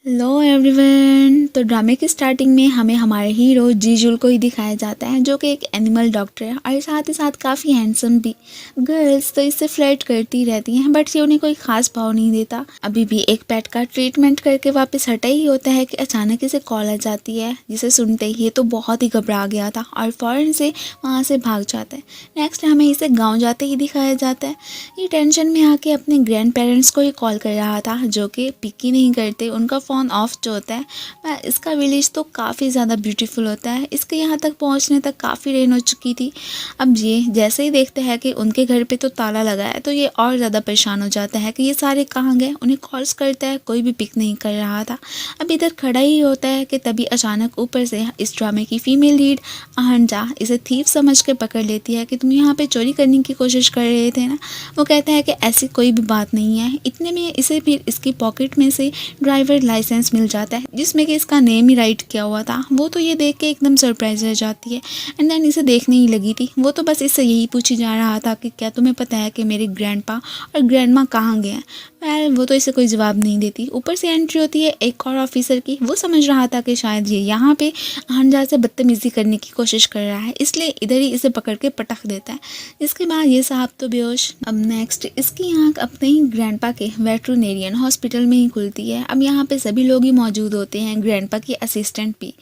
Hello everyone. तो ड्रामे की स्टार्टिंग में हमें हमारे हीरो जीजुल को ही दिखाया जाता है, जो कि एक एनिमल डॉक्टर है और साथ ही साथ काफ़ी हैंडसम भी। गर्ल्स तो इससे फ्लर्ट करती रहती हैं, बट ये उन्हें कोई खास भाव नहीं देता। अभी भी एक पेट का ट्रीटमेंट करके वापस हटा ही होता है कि अचानक इसे कॉल आ जाती है, जिसे सुनते ही ये तो बहुत ही घबरा गया था और फ़ौरन से वहाँ से भाग जाता है। नेक्स्ट हमें इसे गाँव जाते ही दिखाया जाता है। ये टेंशन में आके अपने ग्रैंड पेरेंट्स को ही कॉल कर रहा था, जो कि पिक ही नहीं करते। उनका फ़ोन ऑफ जो होता है। इसका विलेज तो काफ़ी ज़्यादा ब्यूटीफुल होता है। इसके यहाँ तक पहुँचने तक काफ़ी रेन हो चुकी थी। अब ये जैसे ही देखते हैं कि उनके घर पे तो ताला लगा है, तो ये और ज़्यादा परेशान हो जाता है कि ये सारे कहाँ गए। उन्हें कॉल्स करता है, कोई भी पिक नहीं कर रहा था। अब इधर खड़ा ही होता है कि तभी अचानक ऊपर से इस ड्रामे की फ़ीमेल लीड अहंजा इसे थीफ समझ के पकड़ लेती है कि तुम यहाँ पे चोरी करने की कोशिश कर रहे थे ना। वो कहता है कि ऐसी कोई भी बात नहीं है। इतने में इसे फिर इसकी पॉकेट में से ड्राइवर लाइसेंस मिल जाता है, जिसमें कि इसका नेम ही राइट किया हुआ था। वो तो ये देख के एकदम सरप्राइज रह जाती है एंड देन इसे देखने ही लगी थी। वो तो बस इससे यही पूछी जा रहा था कि क्या तुम्हें पता है कि मेरे ग्रैंडपा और ग्रैंडमा कहाँ गए हैं। वो तो इसे कोई जवाब नहीं देती। ऊपर से एंट्री होती है एक और ऑफिसर की। वो समझ रहा था कि शायद ये यहाँ पे हंजा से बदतमीजी करने की कोशिश कर रहा है, इसलिए इधर ही इसे पकड़ के पटक देता है। इसके बाद ये साहब तो बेहोश। अब नेक्स्ट इसकी आंख अपने ही ग्रैंडपा के वेटरनेरियन हॉस्पिटल में ही खुलती है। अब यहाँ पे सभी लोग ही मौजूद होते हैं, ग्रैंडपा की असिस्टेंट भी।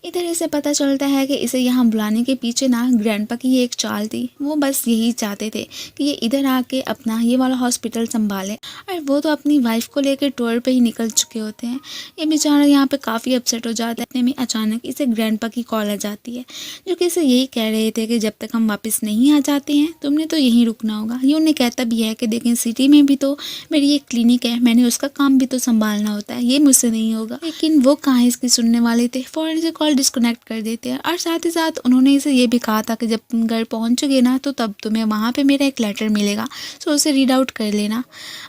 इधर इसे पता चलता है कि इसे यहाँ बुलाने के पीछे ना ग्रैंडपा की ये एक चाल थी। वो बस यही चाहते थे कि ये इधर आके अपना ये वाला हॉस्पिटल संभाले, और वो तो अपनी वाइफ को लेकर टूर पे ही निकल चुके होते हैं। ये बेचारा यहाँ पे काफ़ी अपसेट हो जाता है। इतने में अचानक इसे ग्रैंडपा की कॉल आ जाती है, जो कि इसे यही कह रहे थे कि जब तक हम वापस नहीं आ जाते हैं तुमने तो यहीं रुकना होगा। ये उन्हें कहता भी है कि देखें, सिटी में भी तो मेरी एक क्लिनिक है, मैंने उसका काम भी तो संभालना होता है, ये मुझसे नहीं होगा। लेकिन वो कहाँ इसकी सुनने वाले थे। फ़ौरन से कॉल डिस्कनेक्ट कर देते हैं और साथ ही साथ उन्होंने इसे ये भी कहा था कि जब तुम घर पहुँचोगे ना तो तब तुम्हें वहाँ पे मेरा एक लेटर मिलेगा, सो उसे रीड आउट कर लेना।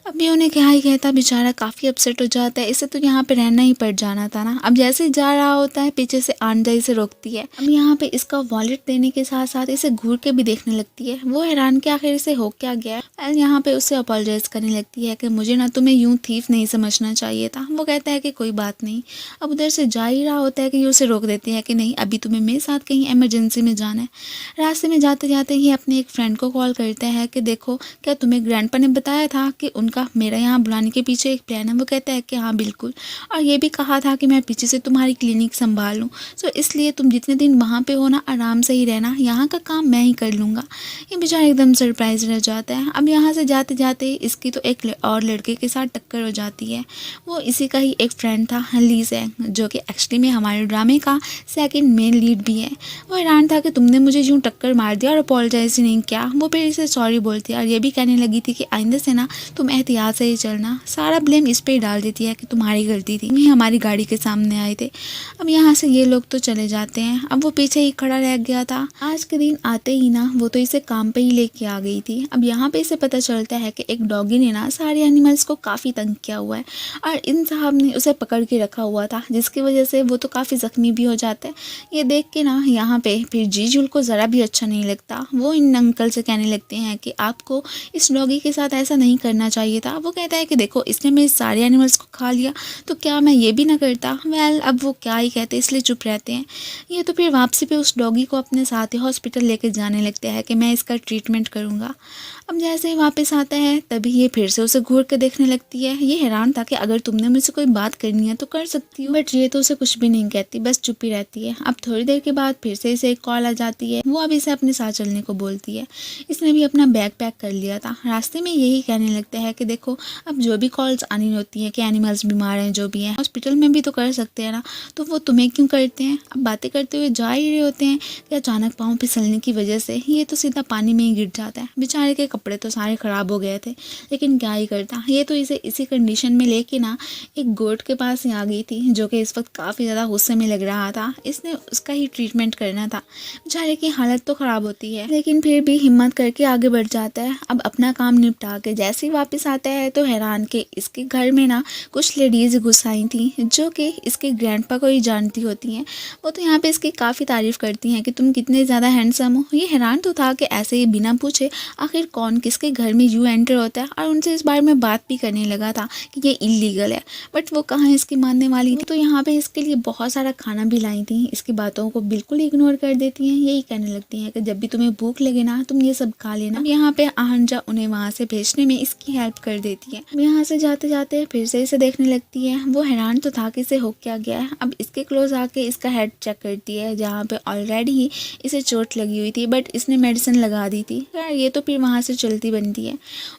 अभी उन्हें क्या ही कहता, बेचारा काफ़ी अपसेट हो जाता है। इसे तो यहाँ पे रहना ही पड़ जाना था ना। अब जैसे ही जा रहा होता है, पीछे से आंजा इसे रोकती है। अब यहाँ पे इसका वॉलेट देने के साथ साथ इसे घूर के भी देखने लगती है। वो हैरान कि आखिर इसे हो क्या गया है। यहाँ पे उसे अपोलोजाइज करने लगती है कि मुझे ना तुम्हें यूं थीफ नहीं समझना चाहिए था। वो कहता है कि कोई बात नहीं। अब उधर से जा ही रहा होता है कि ये उसे रोक देती है कि नहीं, अभी तुम्हें मेरे साथ कहीं इमरजेंसी में जाना है। रास्ते में जाते जाते ही अपने एक फ्रेंड को कॉल करता है कि देखो, क्या तुम्हें ग्रैंडपा ने बताया था कि उनका मेरा यहाँ बुलाने के पीछे एक प्लान है। वो कहता है कि हाँ बिल्कुल, और ये भी कहा था कि मैं पीछे से तुम्हारी क्लिनिक संभाल लूँ, सो इसलिए तुम जितने दिन वहाँ पे हो ना आराम से ही रहना, यहाँ का काम मैं ही कर लूँगा। ये बेचारा एकदम सरप्राइज रह जाता है। अब यहाँ से जाते जाते इसकी तो एक और लड़के के साथ टक्कर हो जाती है। वो इसी का ही एक फ्रेंड था, ली सेंग, जो कि एक्चुअली में हमारे ड्रामे का सेकंड मेन लीड भी है। वो हैरान था कि तुमने मुझे यूँ टक्कर मार दिया और अपोलोजाइज ही नहीं किया। वो फिर इसे सॉरी बोलती है और ये भी कहने लगी थी कि आइंदा से ना तुम एहतियात से ही चलना। सारा ब्लेम इस पे ही डाल देती है कि तुम्हारी गलती थी, तुम हमारी गाड़ी के सामने आए थे। अब यहाँ से ये लोग तो चले जाते हैं। अब वो पीछे ही खड़ा रह गया था। आज के दिन आते ही ना वो तो इसे काम पे ही लेके आ गई थी। अब यहाँ पे इसे पता चलता है कि एक डॉगी ने ना सारे एनिमल्स को काफ़ी तंग किया हुआ है और इन साहब ने उसे पकड़ के रखा हुआ था, जिसकी वजह से वो तो काफ़ी ज़ख्मी भी हो जाता है। ये देख के ना यहाँ पे फिर जीजुल को ज़रा भी अच्छा नहीं लगता। वो इन अंकल से कहने लगते हैं कि आपको इस डॉगी के साथ ऐसा नहीं करना चाहिए था। वो कहता है कि देखो, इसने मेरे सारे एनिमल्स को खा लिया, तो क्या मैं ये भी ना करता। वेल, अब वो क्या ही कहते, इसलिए चुप रहते हैं। ये तो फिर वापसी पे उस डॉगी को अपने साथ ही हॉस्पिटल लेके जाने लगते हैं कि मैं इसका ट्रीटमेंट करूँगा। अब जैसे ही वापस आता है तभी ये फिर से उसे घूर के देखने लगती है। ये हैरान था कि अगर तुमने मुझसे कोई बात करनी है तो कर सकती हो, बट ये तो उसे कुछ भी नहीं कहती, बस चुप ही रहती है। अब थोड़ी देर के बाद फिर से इसे एक कॉल आ जाती है। वो अब इसे अपने साथ चलने को बोलती है। इसने भी अपना बैग पैक कर लिया था। रास्ते में यही कहने लगता है कि देखो, अब जो भी कॉल्स आनी होती हैं कि एनिमल्स बीमार हैं, जो भी हैं, हॉस्पिटल में भी तो कर सकते हैं ना, तो वो तुम्हें क्यों करते हैं। अब बातें करते हुए जा ही रहे होते हैं कि अचानक पाँव फिसलने की वजह से ये तो सीधा पानी में ही गिर जाता है। बेचारे के कपड़े तो सारे ख़राब हो गए थे, लेकिन क्या ही करता। ये तो इसे इसी कंडीशन में लेके ना एक गोट के पास ही आ गई थी, जो कि इस वक्त काफ़ी ज़्यादा गुस्से में लग रहा था। इसने उसका ही ट्रीटमेंट करना था। बेचारे की हालत तो ख़राब होती है, लेकिन फिर भी हिम्मत करके आगे बढ़ जाता है। अब अपना काम निपटा के जैसे ही वापस आता है तो हैरान के इसके घर में ना कुछ लेडीज़ घुस आई थी, जो कि इसके ग्रैंडपा को ही जानती होती हैं। वो तो यहाँ पे इसकी काफ़ी तारीफ़ करती हैं कि तुम कितने ज़्यादा हैंडसम हो। ये हैरान तो था कि ऐसे ही बिना पूछे आखिर कौन कौन किसके घर में यूँ एंटर होता है और उनसे इस बारे में बात भी करने लगा था कि ये इलीगल है, बट वो कहाँ इसकी मानने वाली थी। तो यहाँ पे इसके लिए बहुत सारा खाना भी लाई थी, इसकी बातों को बिल्कुल इग्नोर कर देती हैं। यही कहने लगती हैं कि जब भी तुम्हें भूख लगे ना तुम ये सब खा लेना। अब यहाँ पे आहंजा उन्हें वहाँ से भेजने में इसकी हेल्प कर देती है। यहाँ से जाते जाते फिर से इसे देखने लगती है। वो हैरान तो था कि इसे हो क्या गया है। अब इसके क्लोज आके इसका हेड चेक करती है जहाँ पे ऑलरेडी ही इसे चोट लगी हुई थी, बट इसने मेडिसिन लगा दी थी। खैर ये तो फिर वहाँ से चलती बनती है।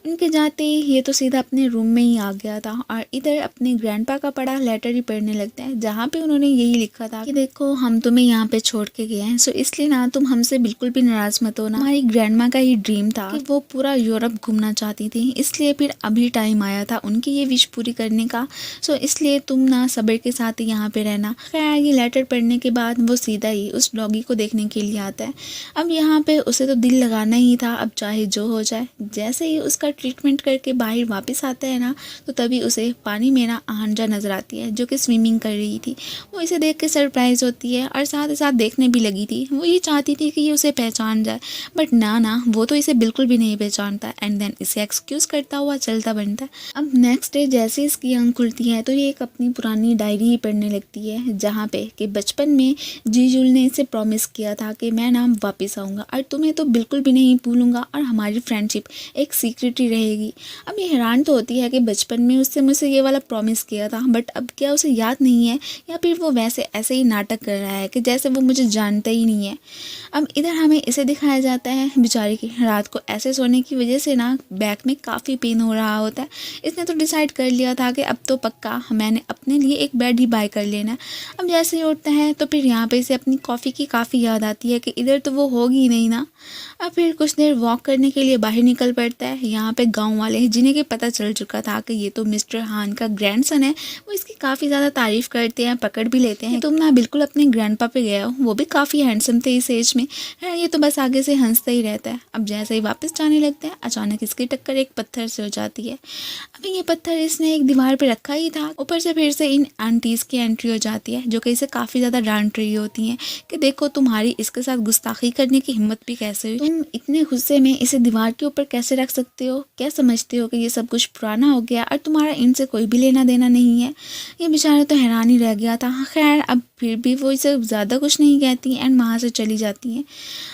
उनके जाते ही ये तो सीधा अपने रूम में ही आ गया था और इधर अपने ग्रैंडपा का पढ़ा लेटर ही पढ़ने लगता है जहाँ पे उन्होंने यही लिखा था कि देखो हम तुम्हें यहाँ पे छोड़ के गए हैं, सो इसलिए ना तुम हमसे बिल्कुल भी नाराज मत होना। हमारी ग्रैंडमा का ही ड्रीम था कि वो पूरा यूरोप घूमना चाहती थी, इसलिए फिर अभी टाइम आया था उनकी ये विश पूरी करने का। सो इसलिए तुम ना सब्र के साथ ही यहाँ पे रहना। खैर ये लेटर पढ़ने के बाद वो सीधा ही उस डॉगी को देखने के लिए आता है। अब यहाँ पे उसे तो दिल लगाना ही था, अब चाहे जो हो जाए। जैसे ही उसका ट्रीटमेंट करके बाहर वापस आता है ना, तो तभी उसे पानी में ना आहंजा नजर आती है जो कि स्विमिंग कर रही थी। वो इसे देख के सरप्राइज होती है और साथ ही साथ देखने भी लगी थी। वो ये चाहती थी कि ये उसे पहचान जाए, बट ना वो तो इसे बिल्कुल भी नहीं पहचानता एंड देन इसे एक्सक्यूज करता हुआ चलता बनता है। अब नेक्स्ट डे जैसे इसकी आंख खुलती है तो ये एक अपनी पुरानी डायरी ही पढ़ने लगती है जहाँ पे कि बचपन में जीजुल ने इसे प्रॉमिस किया था कि मैं ना वापस आऊँगा और तुम्हें तो बिल्कुल भी नहीं भूलूंगा और हमारी फ्रेंडशिप एक सीक्रेट ही रहेगी। अब ये हैरान तो होती है कि बचपन में उससे मुझसे ये वाला प्रॉमिस किया था, बट अब क्या उसे याद नहीं है या फिर वो वैसे ऐसे ही नाटक कर रहा है कि जैसे वो मुझे जानता ही नहीं है। अब इधर हमें इसे दिखाया जाता है बेचारी की रात को ऐसे सोने की वजह से ना बैक में काफ़ी पेन हो रहा होता है। इसने तो डिसाइड कर लिया था कि अब तो पक्का मैंने अपने लिए एक बेड ही बाय कर लेना है। अब जैसे ही उठता है तो फिर यहाँ पे इसे अपनी कॉफ़ी की काफ़ी याद आती है कि इधर तो वो होगी ही नहीं ना। अब फिर कुछ देर वॉक करने के लिए बाहर निकल पड़ता है। यहाँ पे गांव वाले हैं जिन्हें कि पता चल चुका था कि ये तो मिस्टर हान का ग्रैंडसन है, वो इसकी काफ़ी ज़्यादा तारीफ करते हैं, पकड़ भी लेते हैं। तुम ना बिल्कुल अपने ग्रैंडपा पे गए हो, वो भी काफ़ी हैंडसम थे इस एज में। ये तो बस आगे से हंसता ही रहता है। अब जैसे ही वापस जाने लगते हैं अचानक इसकी टक्कर एक पत्थर से हो जाती है। अभी ये पत्थर इसने एक दीवार पे रखा ही था, ऊपर से फिर से इन आंटीज़ की एंट्री हो जाती है जो कि इसे काफ़ी ज़्यादा डांट रही होती हैं कि देखो तुम्हारी इसके साथ गुस्ताखी करने की हिम्मत भी कैसे हुई, तुम इतने गुस्से में इसे दीवार के ऊपर कैसे रख सकते हो, क्या समझते हो कि ये सब कुछ पुराना हो गया और तुम्हारा इनसे कोई भी लेना देना नहीं है। ये बेचारा तो हैरान ही रह गया था। खैर अब फिर भी वो इसे ज़्यादा कुछ नहीं कहती एंड वहाँ से चली जाती हैं।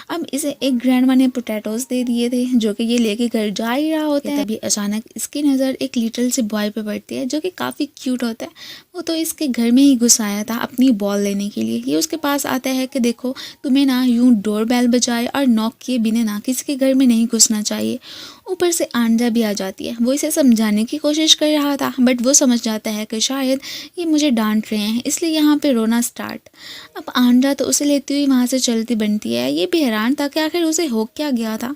अब इसे एक ग्रैंडमा ने पोटैटोज दे दिए थे जो कि ये लेके घर जा ही रहा होता है। तभी अचानक इसकी नज़र एक लिटिल से बॉय पे पड़ती है जो कि काफ़ी क्यूट होता है। वो तो इसके घर में ही घुस आया था अपनी बॉल लेने के लिए। ये उसके पास आता है कि देखो तुम्हें ना यूं डोर बेल बजाए और नॉक किए बिना ना किसी के घर में नहीं घुसना चाहिए। ऊपर से आंजा भी आ जाती है। वो इसे समझाने की कोशिश कर रहा था बट वो समझ जाता है कि शायद ये मुझे डांट रहे हैं, इसलिए यहाँ पे रोना स्टार्ट। अब आंजा तो उसे लेती हुई वहाँ से चलती बनती है। ये भी हैरान था कि आखिर उसे हो क्या गया था।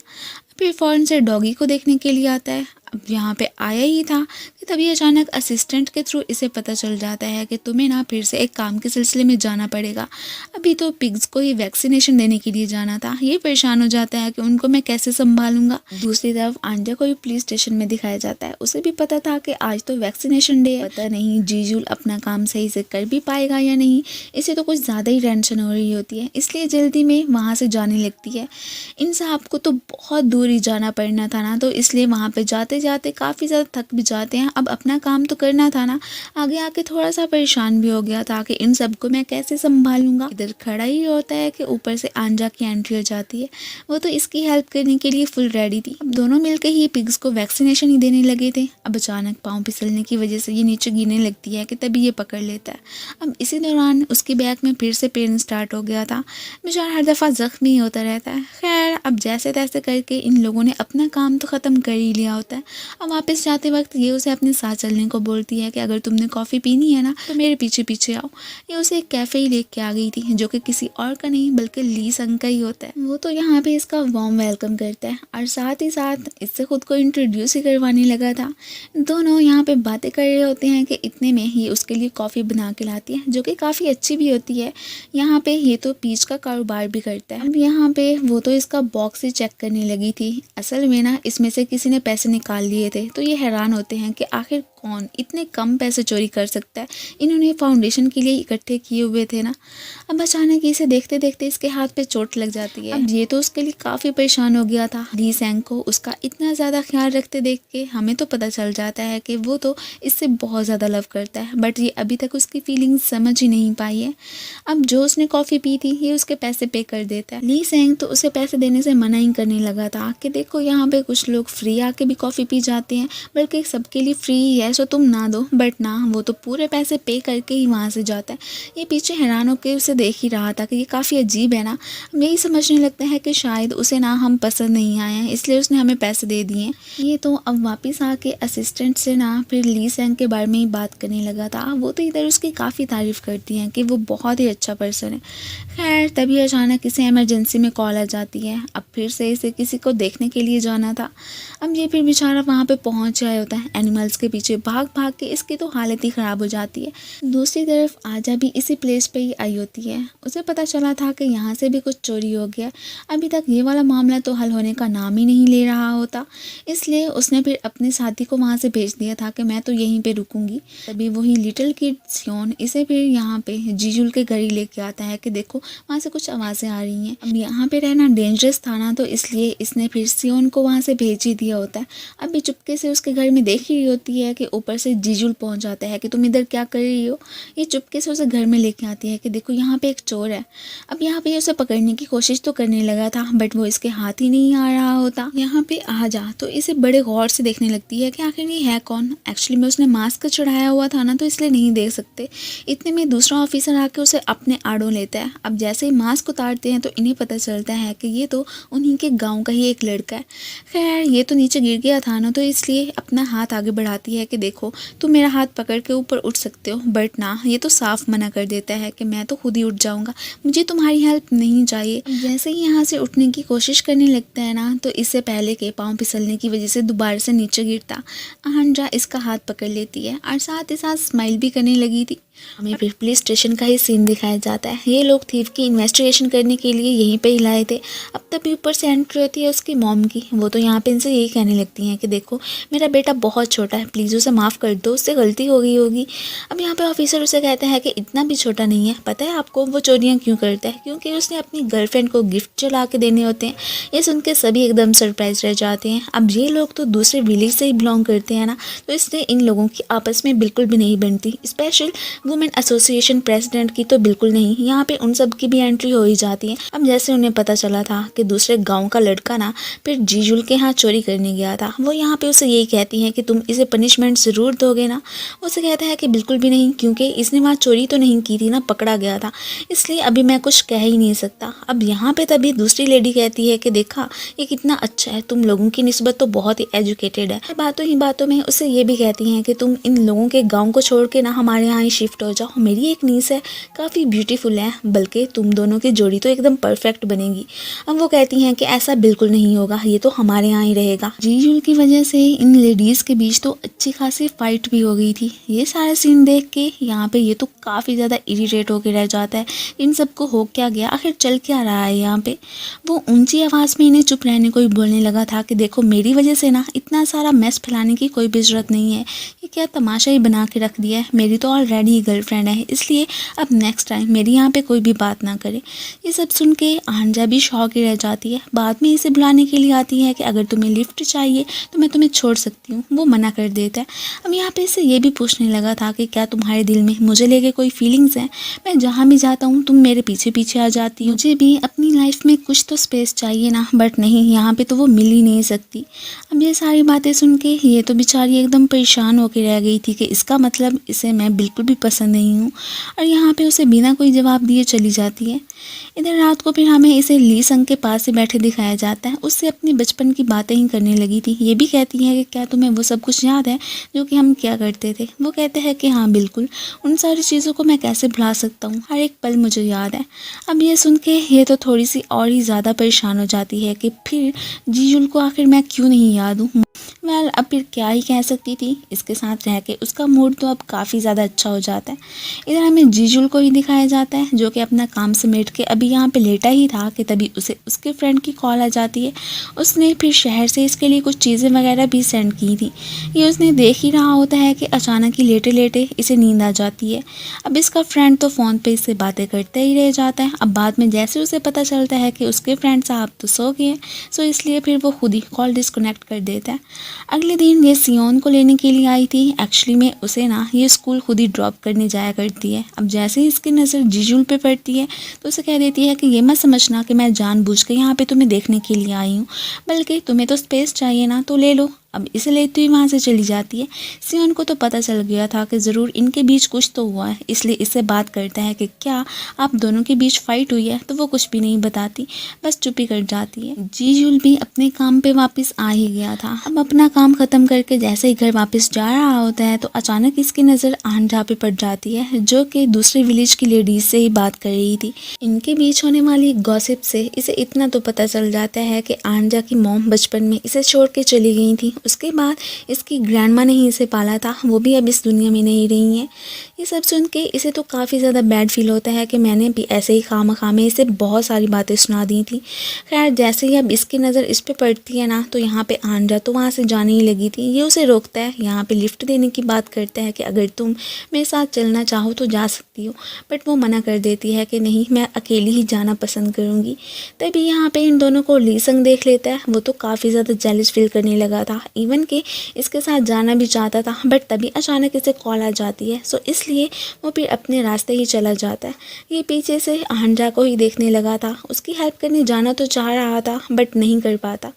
फिर फ़ौरन से डॉगी को देखने के लिए आता है। अब यहाँ पे आया ही था कि तभी अचानक असिस्टेंट के थ्रू इसे पता चल जाता है कि तुम्हें ना फिर से एक काम के सिलसिले में जाना पड़ेगा। अभी तो पिग्स को ही वैक्सीनेशन देने के लिए जाना था। ये परेशान हो जाता है कि उनको मैं कैसे संभालूंगा। दूसरी तरफ आंजा को भी पुलिस स्टेशन में दिखाया जाता है। उसे भी पता था कि आज तो वैक्सीनेशन डे है, पता नहीं जीजुल अपना काम सही से कर भी पाएगा या नहीं। इसे तो कुछ ज़्यादा ही टेंशन हो रही होती है, इसलिए जल्दी में वहाँ से जाने लगती है। इन साहब को तो बहुत दूर ही जाना पड़ना था ना, तो इसलिए वहाँ पे जाते जाते काफ़ी ज़्यादा थक भी जाते हैं। अब अपना काम तो करना था ना, आगे आके थोड़ा सा परेशान भी हो गया था कि इन सबको मैं कैसे संभालूंगा। इधर खड़ा ही होता है कि ऊपर से आंजा की एंट्री हो जाती है। वो तो इसकी हेल्प करने के लिए फुल रेडी थी। अब दोनों मिलकर ही पिग्स को वैक्सीनेशन ही देने लगे थे। अब अचानक पाँव फिसलने की वजह से ये नीचे गिरने लगती है कि तभी ये पकड़ लेता है। अब इसी दौरान उसके बैक में फिर से पेन स्टार्ट हो गया था। बेचारा हर दफ़ा जख्मी होता रहता है। खैर अब जैसे तैसे करके इन लोगों ने अपना काम तो ख़त्म कर ही लिया होता है। अब वापस जाते वक्त ये उसे अपने साथ चलने को बोलती है कि अगर तुमने कॉफ़ी पीनी है ना तो मेरे पीछे पीछे आओ। ये उसे एक कैफ़े ही लेके आ गई थी जो कि किसी और का नहीं बल्कि ली संग का ही होता है। वो तो यहाँ पे इसका वार्म वेलकम करता है और साथ ही साथ इससे खुद को इंट्रोड्यूस ही करवाने लगा था। दोनों यहाँ पे बातें कर रहे होते हैं कि इतने में ये उसके लिए कॉफ़ी बना के लाती है जो कि काफ़ी अच्छी भी होती है। यहाँ पे ये तो पीच का कारोबार भी करता है। अब यहाँ पे वो तो इसका बॉक्स ही चेक करने लगी थी। असल में ना इसमें से किसी ने पैसे निकाल लिए थे, तो ये हैरान होते हैं कि आखिर कौन इतने कम पैसे चोरी कर सकता है, इन्होंने फाउंडेशन के लिए इकट्ठे किए हुए थे ना। अब अचानक इसे देखते देखते इसके हाथ पे चोट लग जाती है। अब ये तो उसके लिए काफ़ी परेशान हो गया था। ली सैंग को उसका इतना ज़्यादा ख्याल रखते देख के हमें तो पता चल जाता है कि वो तो इससे बहुत ज़्यादा लव करता है, बट ये अभी तक उसकी फीलिंग्स समझ ही नहीं पाई है। अब जो उसने कॉफ़ी पी थी ये उसके पैसे पे कर देता है। ली सैंग तो उसे पैसे देने से मना ही करने लगा था कि देखो यहाँ पे कुछ लोग फ्री आके भी कॉफ़ी पी जाते हैं, बल्कि सबके लिए फ्री ही है, सो तुम ना दो। बट ना, वो तो पूरे पैसे पे करके ही वहाँ से जाता है। ये पीछे हैरान होकर उसे देख ही रहा था कि ये काफ़ी अजीब है ना। हम यही समझने लगते हैं कि शायद उसे ना हम पसंद नहीं आए हैं, इसलिए उसने हमें पैसे दे दिए। ये तो अब वापस आके असिस्टेंट से ना फिर ली सैंग के बारे में ही बात करने लगा था। वो तो इधर उसकी काफ़ी तारीफ़ करती हैं कि वो बहुत ही अच्छा पर्सन है। खैर तभी अचानक इसे इमरजेंसी में कॉल आ जाती है। अब फिर से इसे किसी को देखने के लिए जाना था। अब ये फिर बेचारा वहाँ पे पहुँच आया होता है। एनिमल्स के पीछे भाग भाग के इसकी तो हालत ही ख़राब हो जाती है। दूसरी तरफ आजा भी इसी प्लेस पे ही आई होती है। उसे पता चला था कि यहाँ से भी कुछ चोरी हो गया। अभी तक ये वाला मामला तो हल होने का नाम ही नहीं ले रहा होता, इसलिए उसने फिर अपने साथी को वहाँ से भेज दिया था कि मैं तो यहीं पे रुकूंगी। तभी वही लिटिल किड सियोन इसे फिर यहाँ पे जीजुल के घर ही लेके आता है कि देखो वहाँ से कुछ आवाज़ें आ रही हैं। अब यहाँ पे रहना डेंजरस था ना, तो इसलिए इसने फिर सियोन को वहाँ से भेज ही दिया होता है। अभी चुपके से उसके घर में देख रही होती है कि ऊपर से जीजुल पहुँच जाता है कि तुम इधर क्या कर रही हो। ये चुपके से उसे घर में लेके आती है कि देखो यहाँ पे एक चोर है। अब यहाँ पे उसे पकड़ने की कोशिश तो करने लगा था, बट वो इसके हाथ ही नहीं आ रहा होता। यहाँ पे आ जा तो इसे बड़े गौर से देखने लगती है कि आखिर ये है कौन। एक्चुअली में उसने मास्क चढ़ाया हुआ था ना, तो इसलिए नहीं देख सकते। इतने में दूसरा ऑफिसर आके उसे अपने आड़ों लेता है। अब जैसे ही मास्क उतारते हैं तो इन्हें पता चलता है कि ये तो उन्हीं के गाँव का ही एक लड़का है। खैर ये तो नीचे गिर गया था ना, तो इसलिए अपना हाथ आगे बढ़ाती है कि देखो तुम मेरा हाथ पकड़ के ऊपर उठ सकते हो। बट ना, ये तो साफ मना कर देता है कि मैं तो खुद ही उठ जाऊंगा, मुझे तुम्हारी हेल्प नहीं चाहिए। जैसे ही यहाँ से उठने की कोशिश करने लगता है ना, तो इससे पहले के पाँव फिसलने की वजह से दोबारा से नीचे गिरता। आहंजा इसका हाथ पकड़ लेती है और साथ ही साथ स्माइल भी करने लगी थी। हमें फिर पुलिस स्टेशन का ही सीन दिखाया जाता है। ये लोग थीफ की इन्वेस्टिगेशन करने के लिए यहीं पे ही लाए थे। अब तभी ऊपर से एंट्री होती है उसकी मॉम की। वो तो यहाँ पे इनसे यही कहने लगती हैं कि देखो मेरा बेटा बहुत छोटा है, प्लीज़ उसे माफ़ कर दो, उससे गलती हो गई होगी। अब यहाँ पे ऑफिसर उसे कहता है कि इतना भी छोटा नहीं है, पता है आपको वो चोरियाँ क्यों करता है? क्योंकि उसने अपनी गर्लफ्रेंड को गिफ्ट चला के देने होते हैं। ये सुन के सभी एकदम सरप्राइज रह जाते हैं। अब ये लोग तो दूसरे विलेज से ही बिलोंग करते हैं ना, तो इसलिए इन लोगों की आपस में बिल्कुल भी नहीं बनती। स्पेशल वुमेन एसोसिएशन प्रेसिडेंट की तो बिल्कुल नहीं। यहाँ पे उन सब की भी एंट्री हो ही जाती है। अब जैसे उन्हें पता चला था कि दूसरे गांव का लड़का ना फिर जीजुल के यहाँ चोरी करने गया था, वो यहाँ पे उसे यही कहती हैं कि तुम इसे पनिशमेंट ज़रूर दोगे ना। उसे कहता है कि बिल्कुल भी नहीं, क्योंकि इसने वहाँ चोरी तो नहीं की थी ना, पकड़ा गया था, इसलिए अभी मैं कुछ कह ही नहीं सकता। अब यहाँ पे तभी दूसरी लेडी कहती है कि देखा ये कितना अच्छा है, तुम लोगों की निस्बत तो बहुत ही एजुकेटेड है। बातों ही बातों में उसे ये भी कहती हैं कि तुम इन लोगों के गाँव को छोड़ के ना हमारे यहाँ ही शिफ्ट हो जाओ। मेरी एक नीस है, काफ़ी ब्यूटीफुल है, बल्कि तुम दोनों की जोड़ी तो एकदम परफेक्ट बनेगी। अब वो कहती हैं कि ऐसा बिल्कुल नहीं होगा, ये तो हमारे यहाँ ही रहेगा। जीजुल की वजह से इन लेडीज़ के बीच तो अच्छी खासी फाइट भी हो गई थी। ये सारा सीन देख के यहाँ पे ये तो काफ़ी ज़्यादा इरिटेट होकर रह जाता है। इन सबको हो क्या गया, आखिर चल क्या रहा है यहाँ पे। वो ऊंची आवाज़ में इन्हें चुप रहने को ही बोलने लगा था कि देखो मेरी वजह से ना इतना सारा मेस फैलाने की कोई भी ज़रूरत नहीं है। ये क्या तमाशा ही बना के रख दिया है, मेरी तो ऑलरेडी गर्लफ्रेंड है, इसलिए अब नेक्स्ट टाइम मेरी यहाँ पे कोई भी बात ना करे। ये सब सुन के आहंजा भी शौक ही रह जाती है। बाद में इसे बुलाने के लिए आती है कि अगर तुम्हें लिफ्ट चाहिए तो मैं तुम्हें छोड़ सकती हूँ। वो मना कर देता है। अब यहाँ पे इसे ये भी पूछने लगा था कि क्या तुम्हारे दिल में मुझे लेके कोई फीलिंग्स हैं? मैं जहाँ भी जाता हूँ तुम मेरे पीछे पीछे आ जाती हो। मुझे भी अपनी लाइफ में कुछ तो स्पेस चाहिए ना, बट नहीं, यहाँ पे तो वो मिल ही नहीं सकती। अब ये सारी बातें सुन के ये तो बेचारी एकदम परेशान होकर रह गई थी कि इसका मतलब इसे मैं बिल्कुल भी पसंद नहीं हूँ, और यहाँ पे उसे बिना कोई जवाब दिए चली जाती है। इधर रात को फिर हमें इसे ली संग के पास से बैठे दिखाया जाता है। उससे अपनी बचपन की बातें ही करने लगी थी। ये भी कहती है कि क्या तुम्हें वो सब कुछ याद है जो कि हम क्या करते थे? वो कहते हैं कि हाँ बिल्कुल, उन सारी चीज़ों को मैं कैसे भुला सकता हूँ, हर एक पल मुझे याद है। अब ये सुन के ये तो थोड़ी सी और ही ज़्यादा परेशान हो जाती है कि फिर जीजुल को आखिर मैं क्यों नहीं याद हूँ। वेल अब फिर क्या ही कह सकती थी, इसके साथ रह के उसका मूड तो अब काफ़ी ज़्यादा अच्छा हो जाता है। इधर हमें जीजुल को ही दिखाया जाता है जो कि अपना काम समेट के अभी यहाँ पे लेटा ही था कि तभी उसे उसके फ्रेंड की कॉल आ जाती है। उसने फिर शहर से इसके लिए कुछ चीज़ें वगैरह भी सेंड की थी। ये उसने देख ही रहा होता है कि अचानक ही लेटे लेटे इसे नींद आ जाती है। अब इसका फ्रेंड तो फ़ोन पे इससे बातें करते ही रह जाता है। अब बाद में जैसे उसे पता चलता है कि उसके फ्रेंड साहब तो सो गए हैं, सो इसलिए फिर वो खुद ही कॉल डिस्कनेक्ट कर देता है। अगले दिन ये सियोन को लेने के लिए आई थी। एक्चुअली में उसे ना ये स्कूल खुद ही ड्रॉप करने जाया करती है। अब जैसे ही इसकी नज़र जीजुल पे पड़ती है तो उसे कह देती है कि ये मत समझना कि मैं जानबूझ के यहाँ पे तुम्हें देखने के लिए आई हूँ, बल्कि तुम्हें तो स्पेस चाहिए ना, तो ले लो। अब इसे लेती हुई वहाँ से चली जाती है। सियोन को तो पता चल गया था कि ज़रूर इनके बीच कुछ तो हुआ है, इसलिए इससे बात करता है कि क्या आप दोनों के बीच फाइट हुई है, तो वो कुछ भी नहीं बताती, बस चुप ही कर जाती है। जीजुल भी अपने काम पे वापस आ ही गया था। अब अपना काम ख़त्म करके जैसे ही घर वापस जा रहा होता है तो अचानक इसकी नज़र आंजा पे पड़ जाती है जो कि दूसरे विलेज की लेडीज से ही बात कर रही थी। इनके बीच होने वाली गॉसिप से इसे इतना तो पता चल जाता है कि आंजा की मॉम बचपन में इसे छोड़ के चली गई थी। उसके बाद इसकी ग्रैंडमा ने ही इसे पाला था, वो भी अब इस दुनिया में नहीं रही हैं। ये सब सुन के इसे तो काफ़ी ज़्यादा बैड फील होता है कि मैंने भी ऐसे ही खामखा में इसे बहुत सारी बातें सुना दी थी। खैर जैसे ही अब इसकी नज़र इस पे पड़ती है ना तो यहाँ पे आंजा तो वहाँ से जाने ही लगी थी। ये उसे रोकता है, यहाँ पे लिफ्ट देने की बात करता है कि अगर तुम मेरे साथ चलना चाहो तो जा सकती हो, बट वो मना कर देती है कि नहीं, मैं अकेली ही जाना पसंद करूँगी। तभी यहाँ पे इन दोनों को लीसंग देख लेता है। वो तो काफ़ी ज़्यादा जेलस फील करने लगा था, इवन कि इसके साथ जाना भी चाहता था, बट तभी अचानक इसे कॉल आ जाती है, सो इसलिए वो फिर अपने रास्ते ही चला जाता है। ये पीछे से आंजा को ही देखने लगा था, उसकी हेल्प करने जाना तो चाह रहा था बट नहीं कर पाता।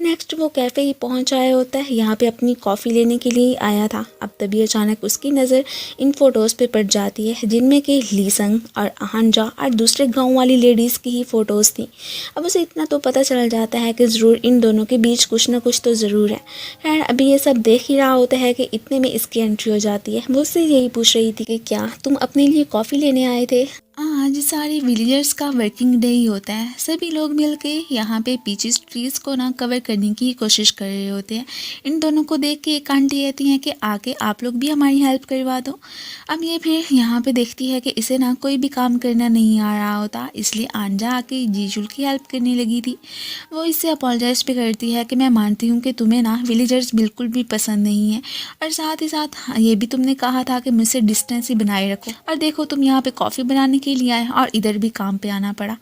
नेक्स्ट वो कैफ़े ही पहुंच आया होता है, यहाँ पे अपनी कॉफ़ी लेने के लिए आया था। अब तभी अचानक उसकी नज़र इन फ़ोटोज़ पे पड़ जाती है जिनमें कि लीसंग और आंजा और दूसरे गाँव वाली लेडीज़ की ही फ़ोटोज़ थी। अब उसे इतना तो पता चल जाता है कि ज़रूर इन दोनों के बीच कुछ ना कुछ तो ज़रूर है। खैर अभी ये सब देख ही रहा होता है कि इतने में इसकी एंट्री हो जाती है। वो उससे यही पूछ रही थी कि क्या तुम अपने लिए कॉफ़ी लेने आए थे? आज सारे विलेजर्स का वर्किंग डे ही होता है। सभी लोग मिलके यहाँ पे पीचेस ट्रीज़ को ना कवर करने की कोशिश कर रहे होते हैं। इन दोनों को देख के एक आंटी कहती हैं कि आके आप लोग भी हमारी हेल्प करवा दो। अब ये फिर यहाँ पे देखती है कि इसे ना कोई भी काम करना नहीं आ रहा होता, इसलिए आंजा आके जीजुल की हेल्प करने लगी थी। वो इससे अपोलोजाइज भी करती है कि मैं मानती हूँ कि तुम्हें ना विलेजर्स बिल्कुल भी पसंद नहीं है, और साथ ही साथ ये भी तुमने कहा था कि मुझसे डिस्टेंस ही बनाए रखो, और देखो तुम यहाँ पे कॉफ़ी बनाने के लिए आए और इधर भी काम पे आना पड़ा।